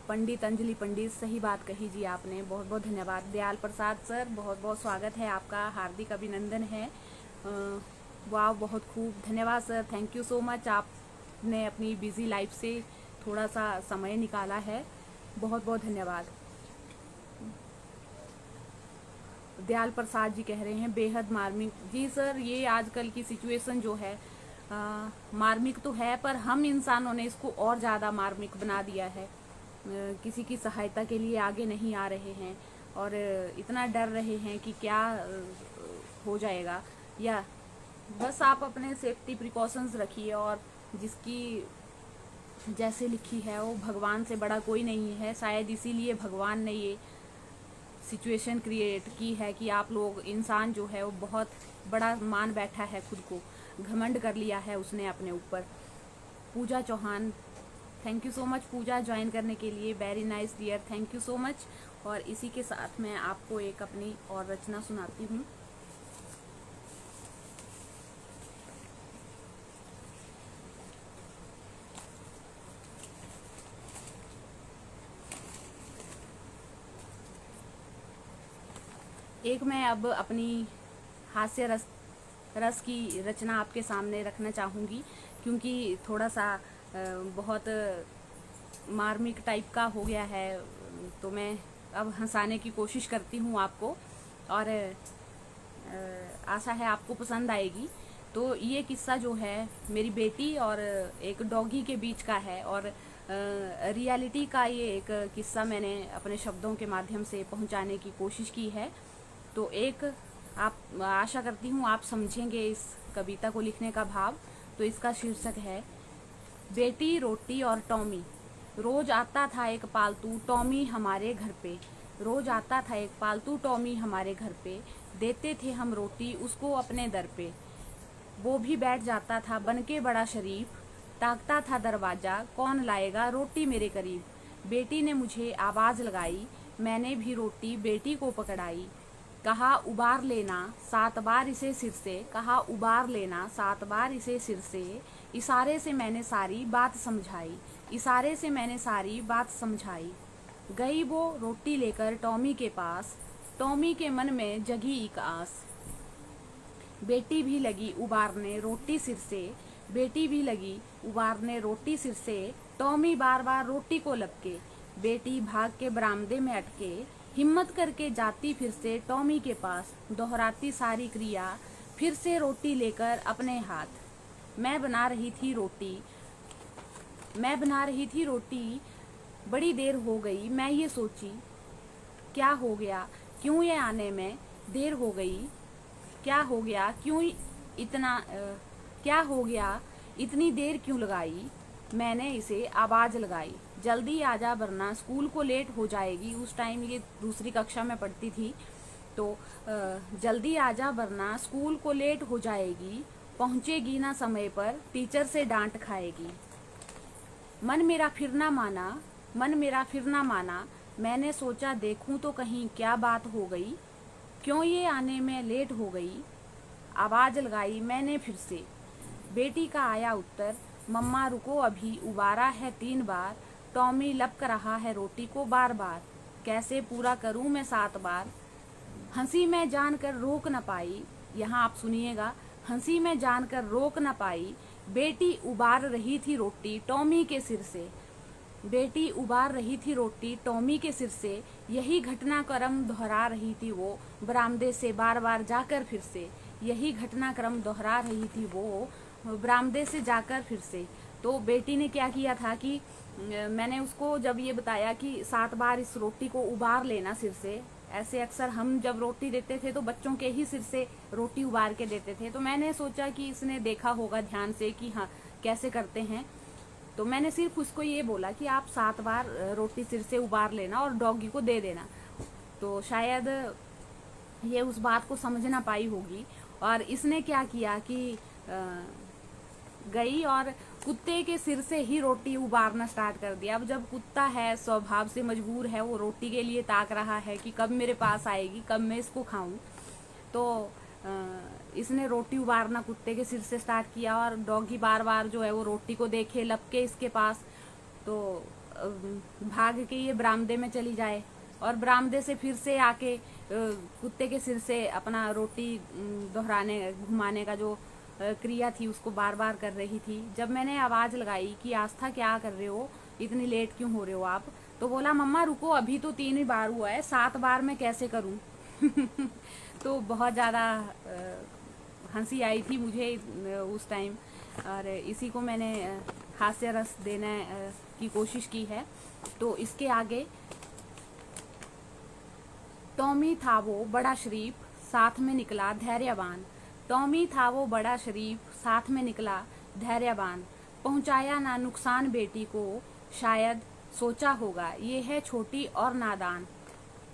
Speaker 1: पंडित अंजलि पंडित, सही बात कही जी आपने, बहुत बहुत धन्यवाद। दयाल प्रसाद सर बहुत बहुत स्वागत है आपका, हार्दिक अभिनंदन है। वाह बहुत खूब, धन्यवाद sir, thank you so much. आपने अपनी बिजी लाइफ से थोड़ा सा समय निकाला है, बहुत बहुत धन्यवाद। दयाल प्रसाद जी कह रहे हैं बेहद मार्मिक। जी सर, ये आजकल की सिचुएशन जो है मार्मिक तो है, पर हम इंसानों ने इसको और ज़्यादा मार्मिक बना दिया है। किसी की सहायता के लिए आगे नहीं आ रहे हैं। और इतना डर रहे हैं कि क्या हो जाएगा, या बस आप अपने सेफ्टी प्रिकॉशंस रखिए। और जिसकी जैसे लिखी है वो भगवान से बड़ा कोई नहीं है। शायद इसीलिए भगवान ने ये सिचुएशन क्रिएट की है कि आप लोग, इंसान जो है वो बहुत बड़ा मान बैठा है, खुद को घमंड कर लिया है उसने अपने ऊपर। Pooja Chauhan, thank you so much Pooja join करने के लिए, very nice dear, thank you so much. और इसी के साथ मैं आपको एक अपनी और रचना सुनाती हूँ। एक मैं अब अपनी हास्य रस की रचना आपके सामने रखना चाहूँगी, क्योंकि थोड़ा सा बहुत मार्मिक टाइप का हो गया है, तो मैं अब हंसाने की कोशिश करती हूँ आपको, और आशा है आपको पसंद आएगी। तो ये किस्सा जो है मेरी बेटी और एक डॉगी के बीच का है, और रियलिटी का ये एक किस्सा मैंने अपने शब्दों के माध्यम से पहुंचाने की कोशिश की है। तो एक, आप आशा करती हूँ आप समझेंगे इस कविता को लिखने का भाव। तो इसका शीर्षक है बेटी, रोटी और टॉमी। रोज आता था एक पालतू टॉमी हमारे घर पे, रोज आता था एक पालतू टॉमी हमारे घर पे, देते थे हम रोटी उसको अपने दर पे। वो भी बैठ जाता था बनके बड़ा शरीफ, ताकता था दरवाजा कौन लाएगा रोटी मेरे करीब। बेटी ने मुझे आवाज लगाई, मैंने भी रोटी बेटी को पकड़ाई। कहा उबार लेना 7 बार इसे सिर से, कहा उबार लेना 7 बार इसे सिर से। इशारे से मैंने सारी बात समझाई, इशारे से मैंने सारी बात समझाई। गई वो रोटी लेकर टॉमी के पास, टॉमी के मन में जगी एक आस। बेटी भी लगी उबारने रोटी सिर से, बेटी भी लगी उबारने रोटी सिर से। टॉमी बार बार रोटी को लपके, बेटी भाग के बरामदे में अटके। हिम्मत करके जाती फिर से टॉमी के पास, दोहराती सारी क्रिया फिर से रोटी लेकर अपने हाथ। मैं बना रही थी रोटी, मैं बना रही थी रोटी, बड़ी देर हो गई। मैं ये सोची क्या हो गया, क्यों ये आने में देर हो गई। क्या हो गया, क्यों इतना क्या हो गया, इतनी देर क्यों लगाई। मैंने इसे आवाज लगाई, जल्दी आजा वरना स्कूल को लेट हो जाएगी। उस टाइम ये दूसरी कक्षा में पढ़ती थी। तो जल्दी आजा वरना स्कूल को लेट हो जाएगी, पहुंचेगी ना समय पर टीचर से डांट खाएगी। मन मेरा फिर ना माना, मन मेरा फिर ना माना। मैंने सोचा देखूं तो कहीं क्या बात हो गई, क्यों ये आने में लेट हो गई। आवाज लगाई मैंने फिर से, बेटी का आया उत्तर, मम्मा रुको अभी उबारा है 3 बार। टॉमी लपक रहा है रोटी को बार बार, कैसे पूरा करूं मैं 7 बार। हंसी में जानकर रोक न पाई, यहाँ आप सुनिएगा, हंसी में जानकर रोक न पाई। बेटी उबार रही थी रोटी टॉमी के सिर से, बेटी उबार रही थी रोटी टॉमी के सिर से। यही घटनाक्रम दोहरा रही थी वो बरामदे से बार बार जाकर फिर से, यही घटनाक्रम दोहरा रही थी वो बरामदे से जाकर फिर से। तो बेटी ने क्या किया था कि मैंने उसको जब ये बताया कि 7 बार इस रोटी को उबार लेना सिर से, ऐसे अक्सर हम जब रोटी देते थे तो बच्चों के ही सिर से रोटी उबार के देते थे। तो मैंने सोचा कि इसने देखा होगा ध्यान से कि हाँ कैसे करते हैं। तो मैंने सिर्फ उसको ये बोला कि आप 7 बार रोटी सिर से उबार लेना और डॉगी को दे देना। तो शायद ये उस बात को समझ ना पाई होगी, और इसने क्या किया कि गई और कुत्ते के सिर से ही रोटी उबारना स्टार्ट कर दिया। अब जब कुत्ता है स्वभाव से मजबूर है, वो रोटी के लिए ताक रहा है कि कब मेरे पास आएगी, कब मैं इसको खाऊं। तो इसने रोटी उबारना कुत्ते के सिर से स्टार्ट किया, और डॉगी बार बार जो है वो रोटी को देखे लपके इसके पास, तो भाग के ये बरामदे में चली जाए और बरामदे से फिर से आके कुत्ते के सिर से अपना रोटी दोहराने घुमाने का जो क्रिया थी उसको बार बार कर रही थी। जब मैंने आवाज लगाई कि आस्था क्या कर रहे हो, इतनी लेट क्यों हो रहे हो आप, तो बोला मम्मा रुको अभी तो 3 ही बार हुआ है, 7 बार मैं कैसे करूं। तो बहुत ज़्यादा हंसी आई थी मुझे उस टाइम, और इसी को मैंने हास्य रस देने की कोशिश की है। तो इसके आगे टॉमी था वो बड़ा शरीफ, साथ में निकला धैर्यवान। टॉमी था वो बड़ा शरीफ, साथ में निकला धैर्यवान। पहुंचाया ना नुकसान बेटी को, शायद सोचा होगा ये है छोटी और नादान।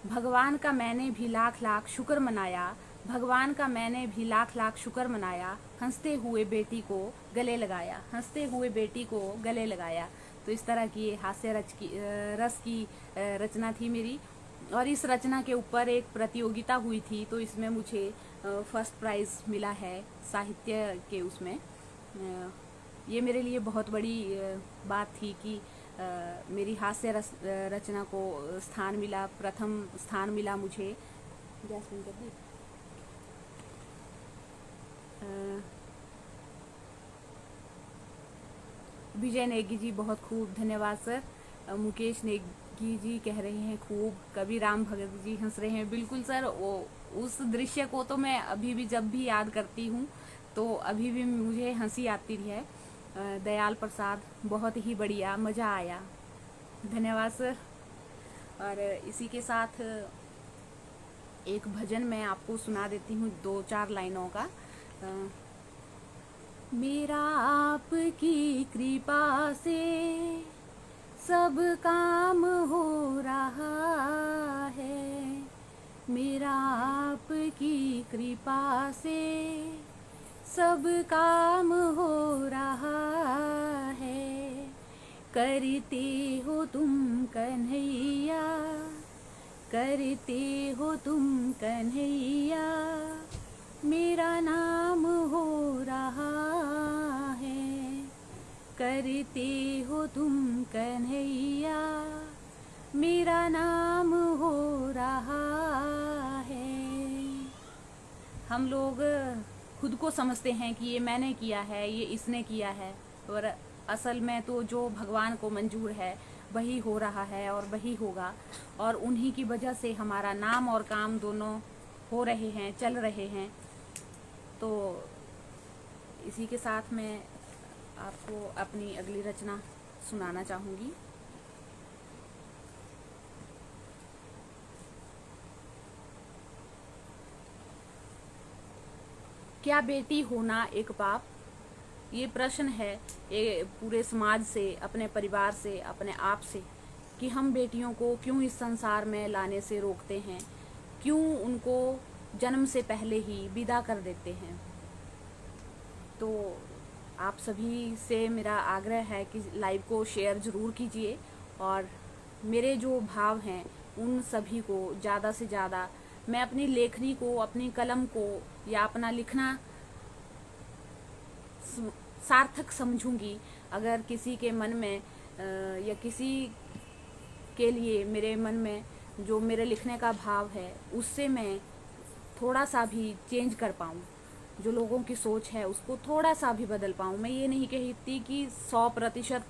Speaker 1: भगवान का मैंने भी लाख लाख शुक्र मनाया, भगवान का मैंने भी लाख लाख शुक्र मनाया। हंसते हुए बेटी को गले लगाया, हंसते हुए बेटी को गले लगाया। तो इस तरह की हास्य रस की रचना थी मेरी, और इस रचना के ऊपर एक प्रतियोगिता हुई थी, तो इसमें मुझे फर्स्ट प्राइज़ मिला है साहित्य के उसमें। ये मेरे लिए बहुत बड़ी बात थी कि मेरी हास्य रचना को स्थान मिला, प्रथम स्थान मिला मुझे। जैस्मिन कर दी। विजय नेगी जी बहुत खूब धन्यवाद सर। मुकेश नेगी जी कह रहे हैं खूब। कभी राम भगत जी हंस रहे हैं। बिल्कुल सर, वो उस दृश्य को तो मैं अभी भी जब भी याद करती हूँ तो अभी भी मुझे हंसी आती है। दयाल प्रसाद बहुत ही बढ़िया, मज़ा आया, धन्यवाद सर। और इसी के साथ एक भजन मैं आपको सुना देती हूँ 2-4 लाइनों का। मेरा आपकी कृपा से सब काम हो रहा है, मेरा आपकी कृपा से सब काम हो रहा है। करते हो तुम कन्हैया, करते हो तुम कन्हैया, मेरा नाम हो रहा है। करते हो तुम कन्हैया, मेरा नाम हो रहा है। हम लोग खुद को समझते हैं कि ये मैंने किया है, ये इसने किया है, और असल में तो जो भगवान को मंजूर है वही हो रहा है और वही होगा, और उन्हीं की वजह से हमारा नाम और काम दोनों हो रहे हैं, चल रहे हैं। तो इसी के साथ मैं आपको अपनी अगली रचना सुनाना चाहूँगी। क्या बेटी होना एक पाप? ये प्रश्न है ये पूरे समाज से, अपने परिवार से, अपने आप से, कि हम बेटियों को क्यों इस संसार में लाने से रोकते हैं, क्यों उनको जन्म से पहले ही विदा कर देते हैं। तो आप सभी से मेरा आग्रह है कि लाइव को शेयर ज़रूर कीजिए, और मेरे जो भाव हैं उन सभी को ज़्यादा से ज़्यादा, मैं अपनी लेखनी को, अपनी कलम को या अपना लिखना सार्थक समझूंगी अगर किसी के मन में या किसी के लिए मेरे मन में जो मेरे लिखने का भाव है उससे मैं थोड़ा सा भी चेंज कर पाऊँ, जो लोगों की सोच है उसको थोड़ा सा भी बदल पाऊँ। मैं ये नहीं कहती कि 100%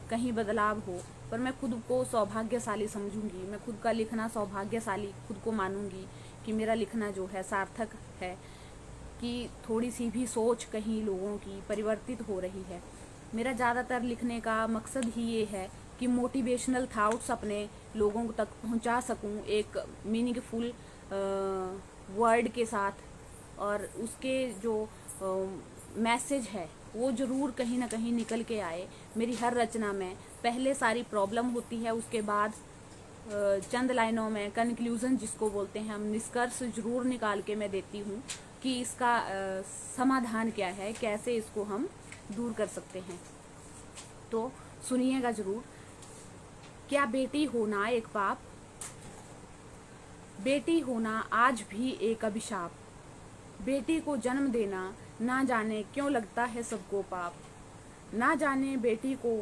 Speaker 1: कहीं बदलाव हो, पर मैं खुद को सौभाग्यशाली समझूंगी, मैं खुद का लिखना सौभाग्यशाली खुद को मानूंगी कि मेरा लिखना जो है सार्थक है, कि थोड़ी सी भी सोच कहीं लोगों की परिवर्तित हो रही है। मेरा ज़्यादातर लिखने का मकसद ही ये है कि मोटिवेशनल थाट्स अपने लोगों तक पहुंचा सकूं, एक मीनिंगफुल वर्ड के साथ, और उसके जो मैसेज है वो ज़रूर कहीं ना कहीं निकल के आए। मेरी हर रचना में पहले सारी प्रॉब्लम होती है, उसके बाद चंद लाइनों में कंक्लूज़न जिसको बोलते हैं हम, निष्कर्ष ज़रूर निकाल के मैं देती हूँ कि इसका समाधान क्या है, कैसे इसको हम दूर कर सकते हैं। तो सुनिएगा ज़रूर। क्या बेटी होना एक पाप? बेटी होना आज भी एक अभिशाप, बेटी को जन्म देना ना जाने क्यों लगता है सबको पाप। ना जाने बेटी को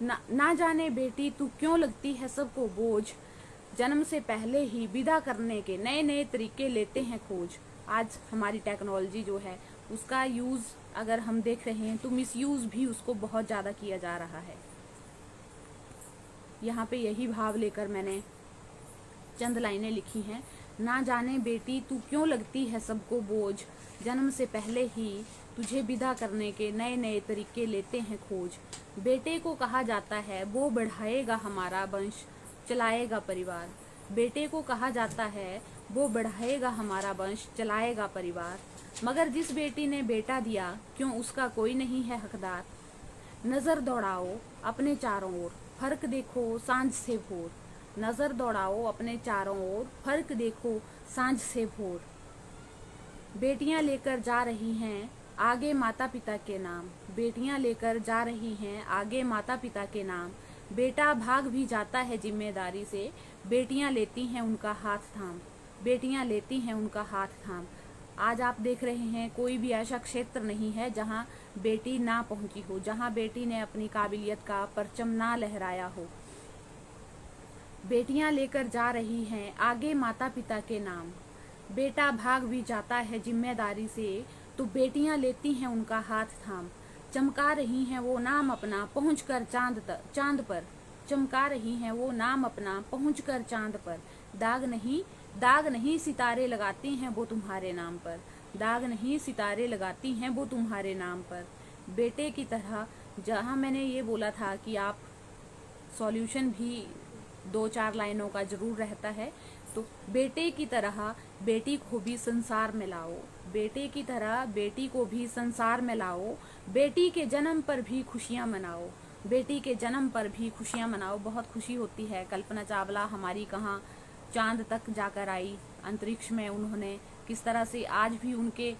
Speaker 1: ना जाने बेटी तू क्यों लगती है सबको बोझ, जन्म से पहले ही विदा करने के नए नए तरीके लेते हैं खोज। आज हमारी टेक्नोलॉजी जो है उसका यूज़ अगर हम देख रहे हैं तो मिसयूज़ भी उसको बहुत ज़्यादा किया जा रहा है। यहाँ पे यही भाव लेकर मैंने चंद लाइनें लिखी हैं। ना जाने बेटी तू क्यों लगती है सबको बोझ, जन्म से पहले ही तुझे विदा करने के नए नए तरीके लेते हैं खोज। बेटे को कहा जाता है वो बढ़ाएगा हमारा वंश, चलाएगा परिवार। बेटे को कहा जाता है वो बढ़ाएगा हमारा वंश, चलाएगा परिवार। मगर जिस बेटी ने बेटा दिया, क्यों उसका कोई नहीं है हकदार। नजर दौड़ाओ अपने चारों ओर, फर्क देखो सांझ से भोर। नजर दौड़ाओ अपने चारों ओर, फर्क देखो सांझ से भोर। बेटियां लेकर जा रही हैं आगे माता पिता के नाम। बेटियां लेकर जा रही हैं आगे माता पिता के नाम। बेटा भाग भी जाता है जिम्मेदारी से, बेटियां लेती हैं उनका हाथ थाम। बेटियां लेती हैं उनका हाथ थाम। आज आप देख रहे हैं कोई भी ऐसा क्षेत्र नहीं है जहां बेटी ना पहुंची हो, जहां बेटी ने अपनी काबिलियत का परचम ना लहराया हो। बेटियां लेकर जा रही हैं आगे माता पिता के नाम। बेटा भाग भी जाता है जिम्मेदारी से, तो बेटियां लेती हैं उनका हाथ थाम। चमका रही हैं वो नाम अपना पहुंचकर चांद पर। चमका रही हैं वो नाम अपना पहुंचकर चांद पर। दाग नहीं सितारे लगाती हैं वो तुम्हारे नाम पर। दाग नहीं सितारे लगाती हैं वो तुम्हारे नाम पर। बेटे की तरह, जहां मैंने ये बोला था कि आप सॉल्यूशन भी 2-4 लाइनों का जरूर रहता है, तो बेटे की तरह बेटी को भी संसार में लाओ। बेटे की तरह बेटी को भी संसार में लाओ। बेटी के जन्म पर भी खुशियां मनाओ। बेटी के जन्म पर भी खुशियां मनाओ। बहुत खुशी होती है। कल्पना चावला हमारी कहाँ चांद तक जाकर आई, अंतरिक्ष में उन्होंने किस तरह से आज भी उनके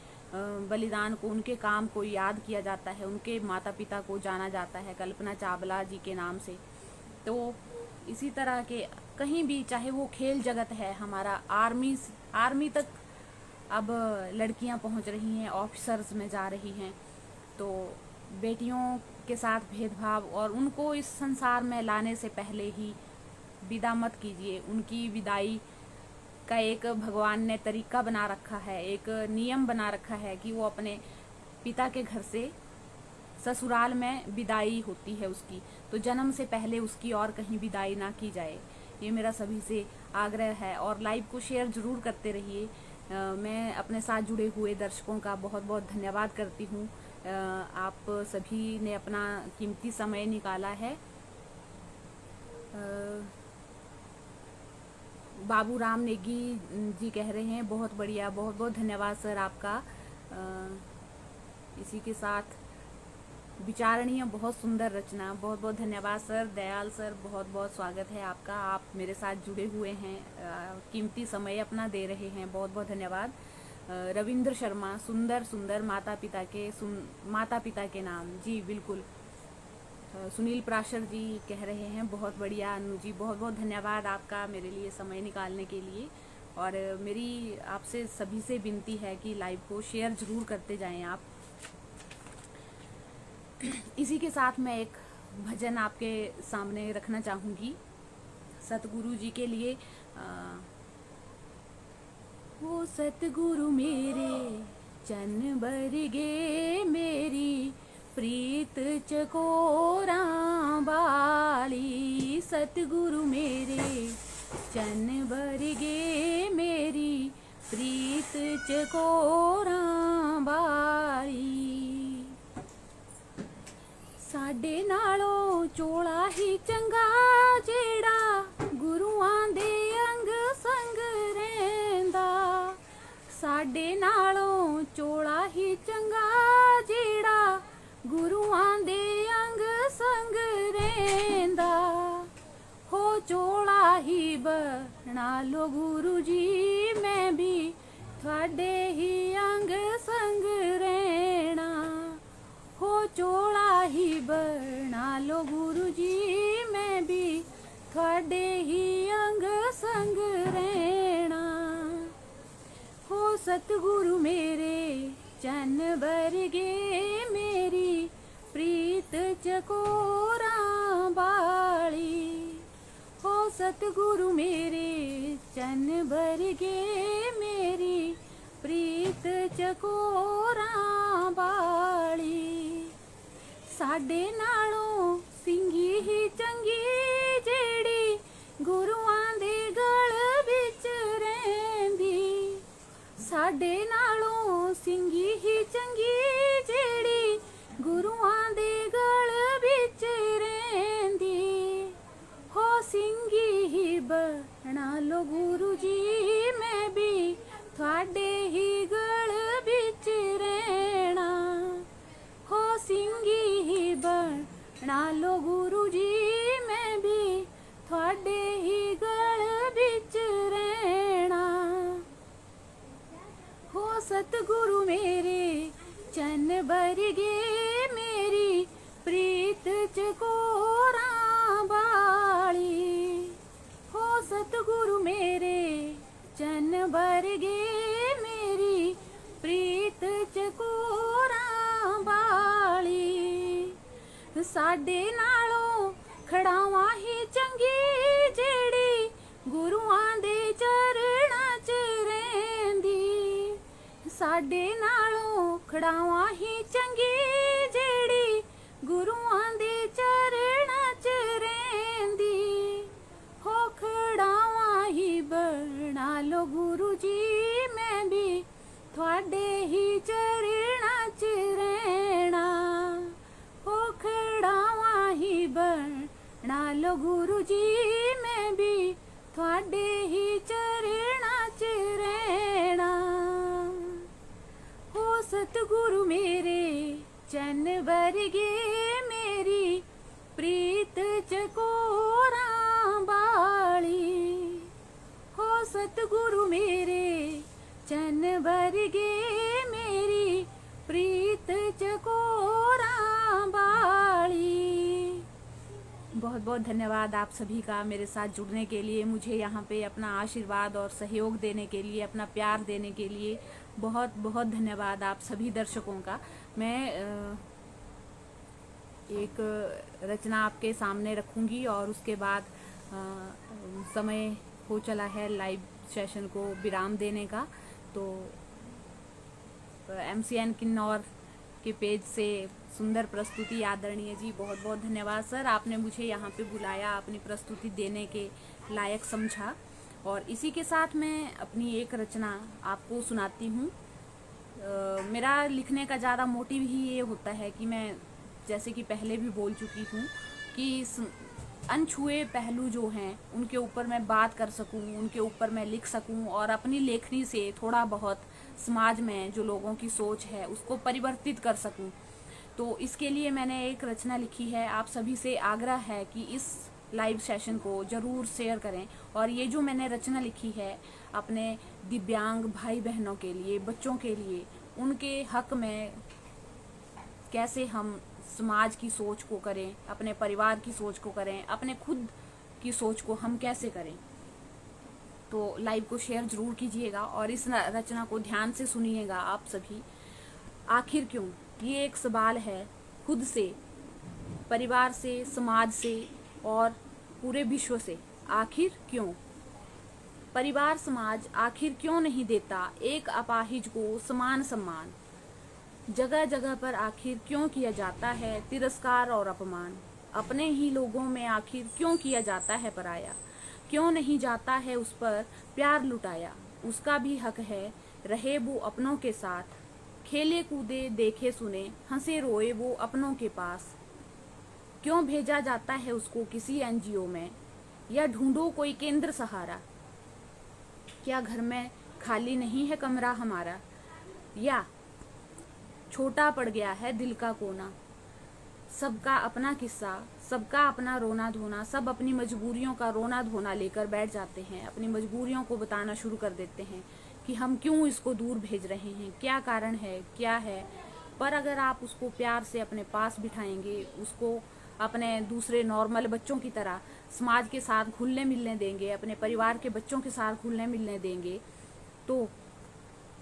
Speaker 1: बलिदान को, उनके काम को याद किया जाता है, उनके माता पिता को जाना जाता है कल्पना चावला जी के नाम से। तो इसी तरह के कहीं भी, चाहे वो खेल जगत है हमारा, आर्मी तक अब लड़कियां पहुंच रही हैं, ऑफिसर्स में जा रही हैं। तो बेटियों के साथ भेदभाव और उनको इस संसार में लाने से पहले ही विदा मत कीजिए। उनकी विदाई का एक भगवान ने तरीका बना रखा है, एक नियम बना रखा है कि वो अपने पिता के घर से ससुराल में विदाई होती है उसकी, तो जन्म से पहले उसकी और कहीं विदाई ना की जाए। ये मेरा सभी से आग्रह है। और लाइव को शेयर जरूर करते रहिए। मैं अपने साथ जुड़े हुए दर्शकों का बहुत बहुत धन्यवाद करती हूँ। आप सभी ने अपना कीमती समय निकाला है। बाबू राम नेगी जी कह रहे हैं बहुत बढ़िया, बहुत बहुत धन्यवाद सर आपका। इसी के साथ विचारणीय बहुत सुंदर रचना, बहुत बहुत धन्यवाद सर। दयाल सर बहुत बहुत स्वागत है आपका, आप मेरे साथ जुड़े हुए हैं, कीमती समय अपना दे रहे हैं, बहुत बहुत धन्यवाद। रविंद्र शर्मा, सुंदर सुंदर माता पिता के नाम, जी बिल्कुल। सुनील प्राशर जी कह रहे हैं बहुत बढ़िया। अनु जी बहुत बहुत धन्यवाद आपका मेरे लिए समय निकालने के लिए। और मेरी आपसे सभी से विनती है कि लाइव को शेयर जरूर करते जाएं आप। इसी के साथ मैं एक भजन आपके सामने रखना चाहूँगी सतगुरु जी के लिए। वो सतगुरु मेरे चन बरगे, मेरी प्रीत चकोरा बाली। सतगुरु मेरे चन बरगे, मेरी प्रीत चकोरा बाली। साडे नालों चोला ही चंगा जेड़ा गुरुआं दे अंग संग रहिंदा। साडे नालों चोला ही चंगा जेड़ा गुरुआं दे अंग संग रहिंदा। हो चोला ही बना लो गुरु जी, मैं भी थोड़े ही अंग संग रहना। हो चोला ही बना लो गुरु जी, मैं भी थोड़े ही अंग संग रहना। हो सतगुरु मेरे चन बरगे, मेरी प्रीत चकोरा बाली। हो सतगुरु मेरे चन बरगे, मेरी प्रीत चकोरा बाली। साडे नालों सिंगी ही चंगी जेड़ी गुरुआं दे गल विच रहिंदी। साडे नालों सिंगी ही चंगी जेड़ी गुरुआं दे गल विच रहिंदी। हो सिंगी ही ना लो गुरु जी मैं भी थोड़े ही गल बिच रहना, हो सिंगी ही बना लो गुरु जी मैं भी थोड़े ही गल बिच रहना, हो सतगुरु मेरे चन बरगे मेरी प्रीत चकोरा बाली, हो सतगुरु मेरे चन बरगे मेरी प्रीत चकोरा बाली, साडे नालों खड़ावा ही चंगी जेड़ी गुरुआं दे चरणां च रहिंदी, साडे नालों खड़ावा ही चंगी जेड़ी गुरुआं दे चरणां च रहिंदी, हो खड़ावा ही बना लो गुरु जी मैं भी थोड़े ही चरणां च रहना, हो खड़ावा ही बना लो गुरु जी मैं भी थोड़े ही चरणां च रहना, हो सतगुरु मेरे चन बरगे मेरी प्रीत चकोरा बाली, हो सतगुरु मेरे चन बरगे मेरी प्रीत चकोरा बाली। बहुत बहुत धन्यवाद आप सभी का मेरे साथ जुड़ने के लिए, मुझे यहाँ पे अपना आशीर्वाद और सहयोग देने के लिए, अपना प्यार देने के लिए बहुत बहुत धन्यवाद आप सभी दर्शकों का। मैं एक रचना आपके सामने रखूँगी और उसके बाद समय हो चला है लाइव सेशन को विराम देने का। तो MCN किन्नौर के पेज से सुंदर प्रस्तुति आदरणीय जी, बहुत बहुत धन्यवाद सर, आपने मुझे यहाँ पे बुलाया, अपनी प्रस्तुति देने के लायक समझा। और इसी के साथ मैं अपनी एक रचना आपको सुनाती हूँ। मेरा लिखने का ज़्यादा मोटिव ही ये होता है कि मैं, जैसे कि पहले भी बोल चुकी हूँ, कि अनछुए पहलू जो हैं उनके ऊपर मैं बात कर सकूं, उनके ऊपर मैं लिख सकूं और अपनी लेखनी से थोड़ा बहुत समाज में जो लोगों की सोच है उसको परिवर्तित कर सकूं। तो इसके लिए मैंने एक रचना लिखी है। आप सभी से आग्रह है कि इस लाइव सेशन को ज़रूर शेयर करें। और ये जो मैंने रचना लिखी है अपने दिव्यांग भाई बहनों के लिए, बच्चों के लिए, उनके हक में कैसे हम समाज की सोच को करें, अपने परिवार की सोच को करें, अपने खुद की सोच को हम कैसे करें। तो लाइव को शेयर जरूर कीजिएगा और इस रचना को ध्यान से सुनिएगा आप सभी। आखिर क्यों, ये एक सवाल है खुद से, परिवार से, समाज से और पूरे विश्व से। आखिर क्यों परिवार समाज आखिर क्यों नहीं देता एक अपाहिज को समान सम्मान, जगह जगह पर आखिर क्यों किया जाता है तिरस्कार और अपमान, अपने ही लोगों में आखिर क्यों किया जाता है पराया, क्यों नहीं जाता है उस पर प्यार लुटाया, उसका भी हक है रहे वो अपनों के साथ, खेले कूदे देखे सुने हंसे रोए वो अपनों के पास, क्यों भेजा जाता है उसको किसी NGO में या ढूंढो कोई केंद्र सहारा, क्या घर में खाली नहीं है कमरा हमारा, या छोटा पड़ गया है दिल का कोना। सबका अपना किस्सा, सबका अपना रोना धोना, सब अपनी मजबूरियों का रोना धोना लेकर बैठ जाते हैं, अपनी मजबूरियों को बताना शुरू कर देते हैं कि हम क्यों इसको दूर भेज रहे हैं, क्या कारण है, क्या है। पर अगर आप उसको प्यार से अपने पास बिठाएंगे, उसको अपने दूसरे नॉर्मल बच्चों की तरह समाज के साथ घुलने मिलने देंगे, अपने परिवार के बच्चों के साथ घुलने मिलने देंगे, तो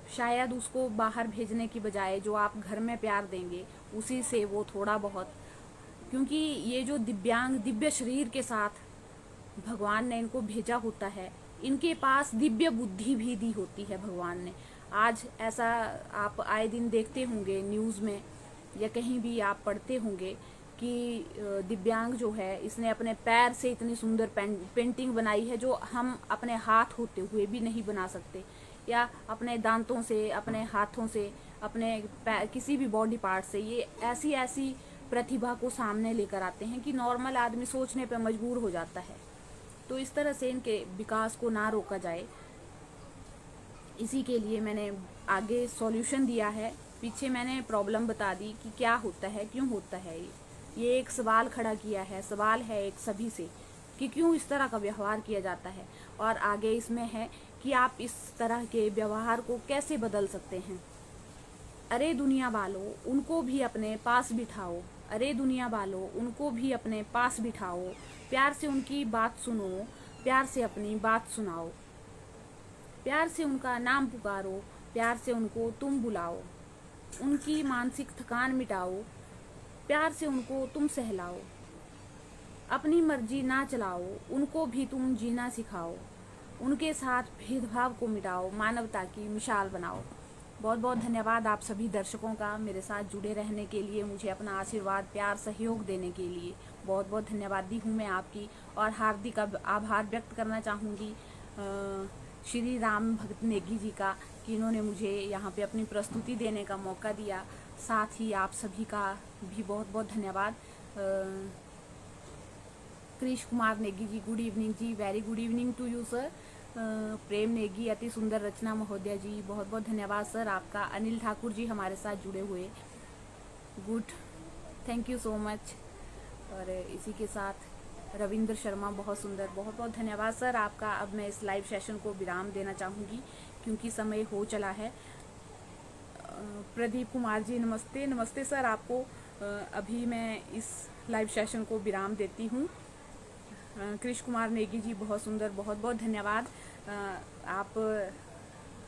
Speaker 1: शायद उसको बाहर भेजने की बजाय जो आप घर में प्यार देंगे उसी से वो थोड़ा बहुत, क्योंकि ये जो दिव्यांग दिव्य शरीर के साथ भगवान ने इनको भेजा होता है, इनके पास दिव्य बुद्धि भी दी होती है भगवान ने। आज ऐसा आप आए दिन देखते होंगे न्यूज़ में या कहीं भी आप पढ़ते होंगे कि दिव्यांग जो है इसने अपने पैर से इतनी सुंदर पेंटिंग बनाई है जो हम अपने हाथ होते हुए भी नहीं बना सकते, या अपने दांतों से, अपने हाथों से, अपने किसी भी बॉडी पार्ट से ये ऐसी ऐसी प्रतिभा को सामने लेकर आते हैं कि नॉर्मल आदमी सोचने पर मजबूर हो जाता है। तो इस तरह से इनके विकास को ना रोका जाए, इसी के लिए मैंने आगे सॉल्यूशन दिया है। पीछे मैंने प्रॉब्लम बता दी कि क्या होता है, क्यों होता है। ये एक सवाल खड़ा किया है, सवाल है एक सभी से कि क्यों इस तरह का व्यवहार किया जाता है, और आगे इसमें है कि आप इस तरह के व्यवहार को कैसे बदल सकते हैं। अरे दुनिया वालों, उनको भी अपने पास बिठाओ। अरे दुनिया वालों, उनको भी अपने पास बिठाओ। प्यार से उनकी बात सुनो, प्यार से अपनी बात सुनाओ। प्यार से उनका नाम पुकारो, प्यार से उनको तुम बुलाओ। उनकी मानसिक थकान मिटाओ, प्यार से उनको तुम सहलाओ। अपनी मर्जी ना चलाओ, उनको भी तुम जीना सिखाओ। उनके साथ भेदभाव को मिटाओ, मानवता की मिसाल बनाओ। बहुत बहुत धन्यवाद आप सभी दर्शकों का मेरे साथ जुड़े रहने के लिए, मुझे अपना आशीर्वाद, प्यार, सहयोग देने के लिए बहुत बहुत धन्यवादी हूँ मैं आपकी। और हार्दिक आभार व्यक्त करना चाहूँगी श्री राम भगत नेगी जी का, कि इन्होंने मुझे यहाँ पे अपनी प्रस्तुति देने का मौका दिया। साथ ही आप सभी का भी बहुत बहुत धन्यवाद। Krish Kumar Negi ji, good evening ji, very good evening to you sir. Prem Negi, अति सुंदर रचना महोदय जी, बहुत बहुत धन्यवाद सर आपका। अनिल ठाकुर जी हमारे साथ जुड़े हुए, good, thank you so much. और इसी के साथ रविंद्र शर्मा, बहुत सुंदर, बहुत बहुत धन्यवाद सर आपका। अब मैं इस लाइव सेशन को विराम देना चाहूँगी क्योंकि समय हो चला है। प्रदीप कुमार जी नमस्ते। नमस्ते सर आपको। अभी मैं इस लाइव सेशन को विराम देती हूँ। कृष कुमार नेगी जी, बहुत सुंदर, बहुत बहुत धन्यवाद। आप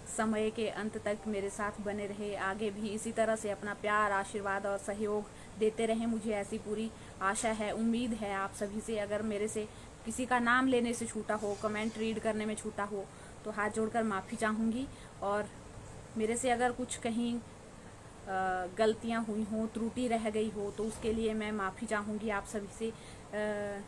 Speaker 1: समय के अंत तक मेरे साथ बने रहे, आगे भी इसी तरह से अपना प्यार, आशीर्वाद और सहयोग देते रहें, मुझे ऐसी पूरी आशा है, उम्मीद है आप सभी से। अगर मेरे से किसी का नाम लेने से छूटा हो, कमेंट रीड करने में छूटा हो, तो हाथ जोड़कर माफ़ी चाहूँगी। और मेरे से अगर कुछ कहीं गलतियाँ हुई हों, त्रुटि रह गई हो, तो उसके लिए मैं माफ़ी चाहूँगी आप सभी से।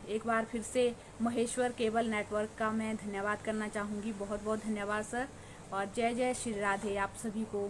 Speaker 1: एक बार फिर से महेश्वर केबल नेटवर्क का मैं धन्यवाद करना चाहूँगी। बहुत बहुत धन्यवाद सर, और जय जय श्री राधे आप सभी को।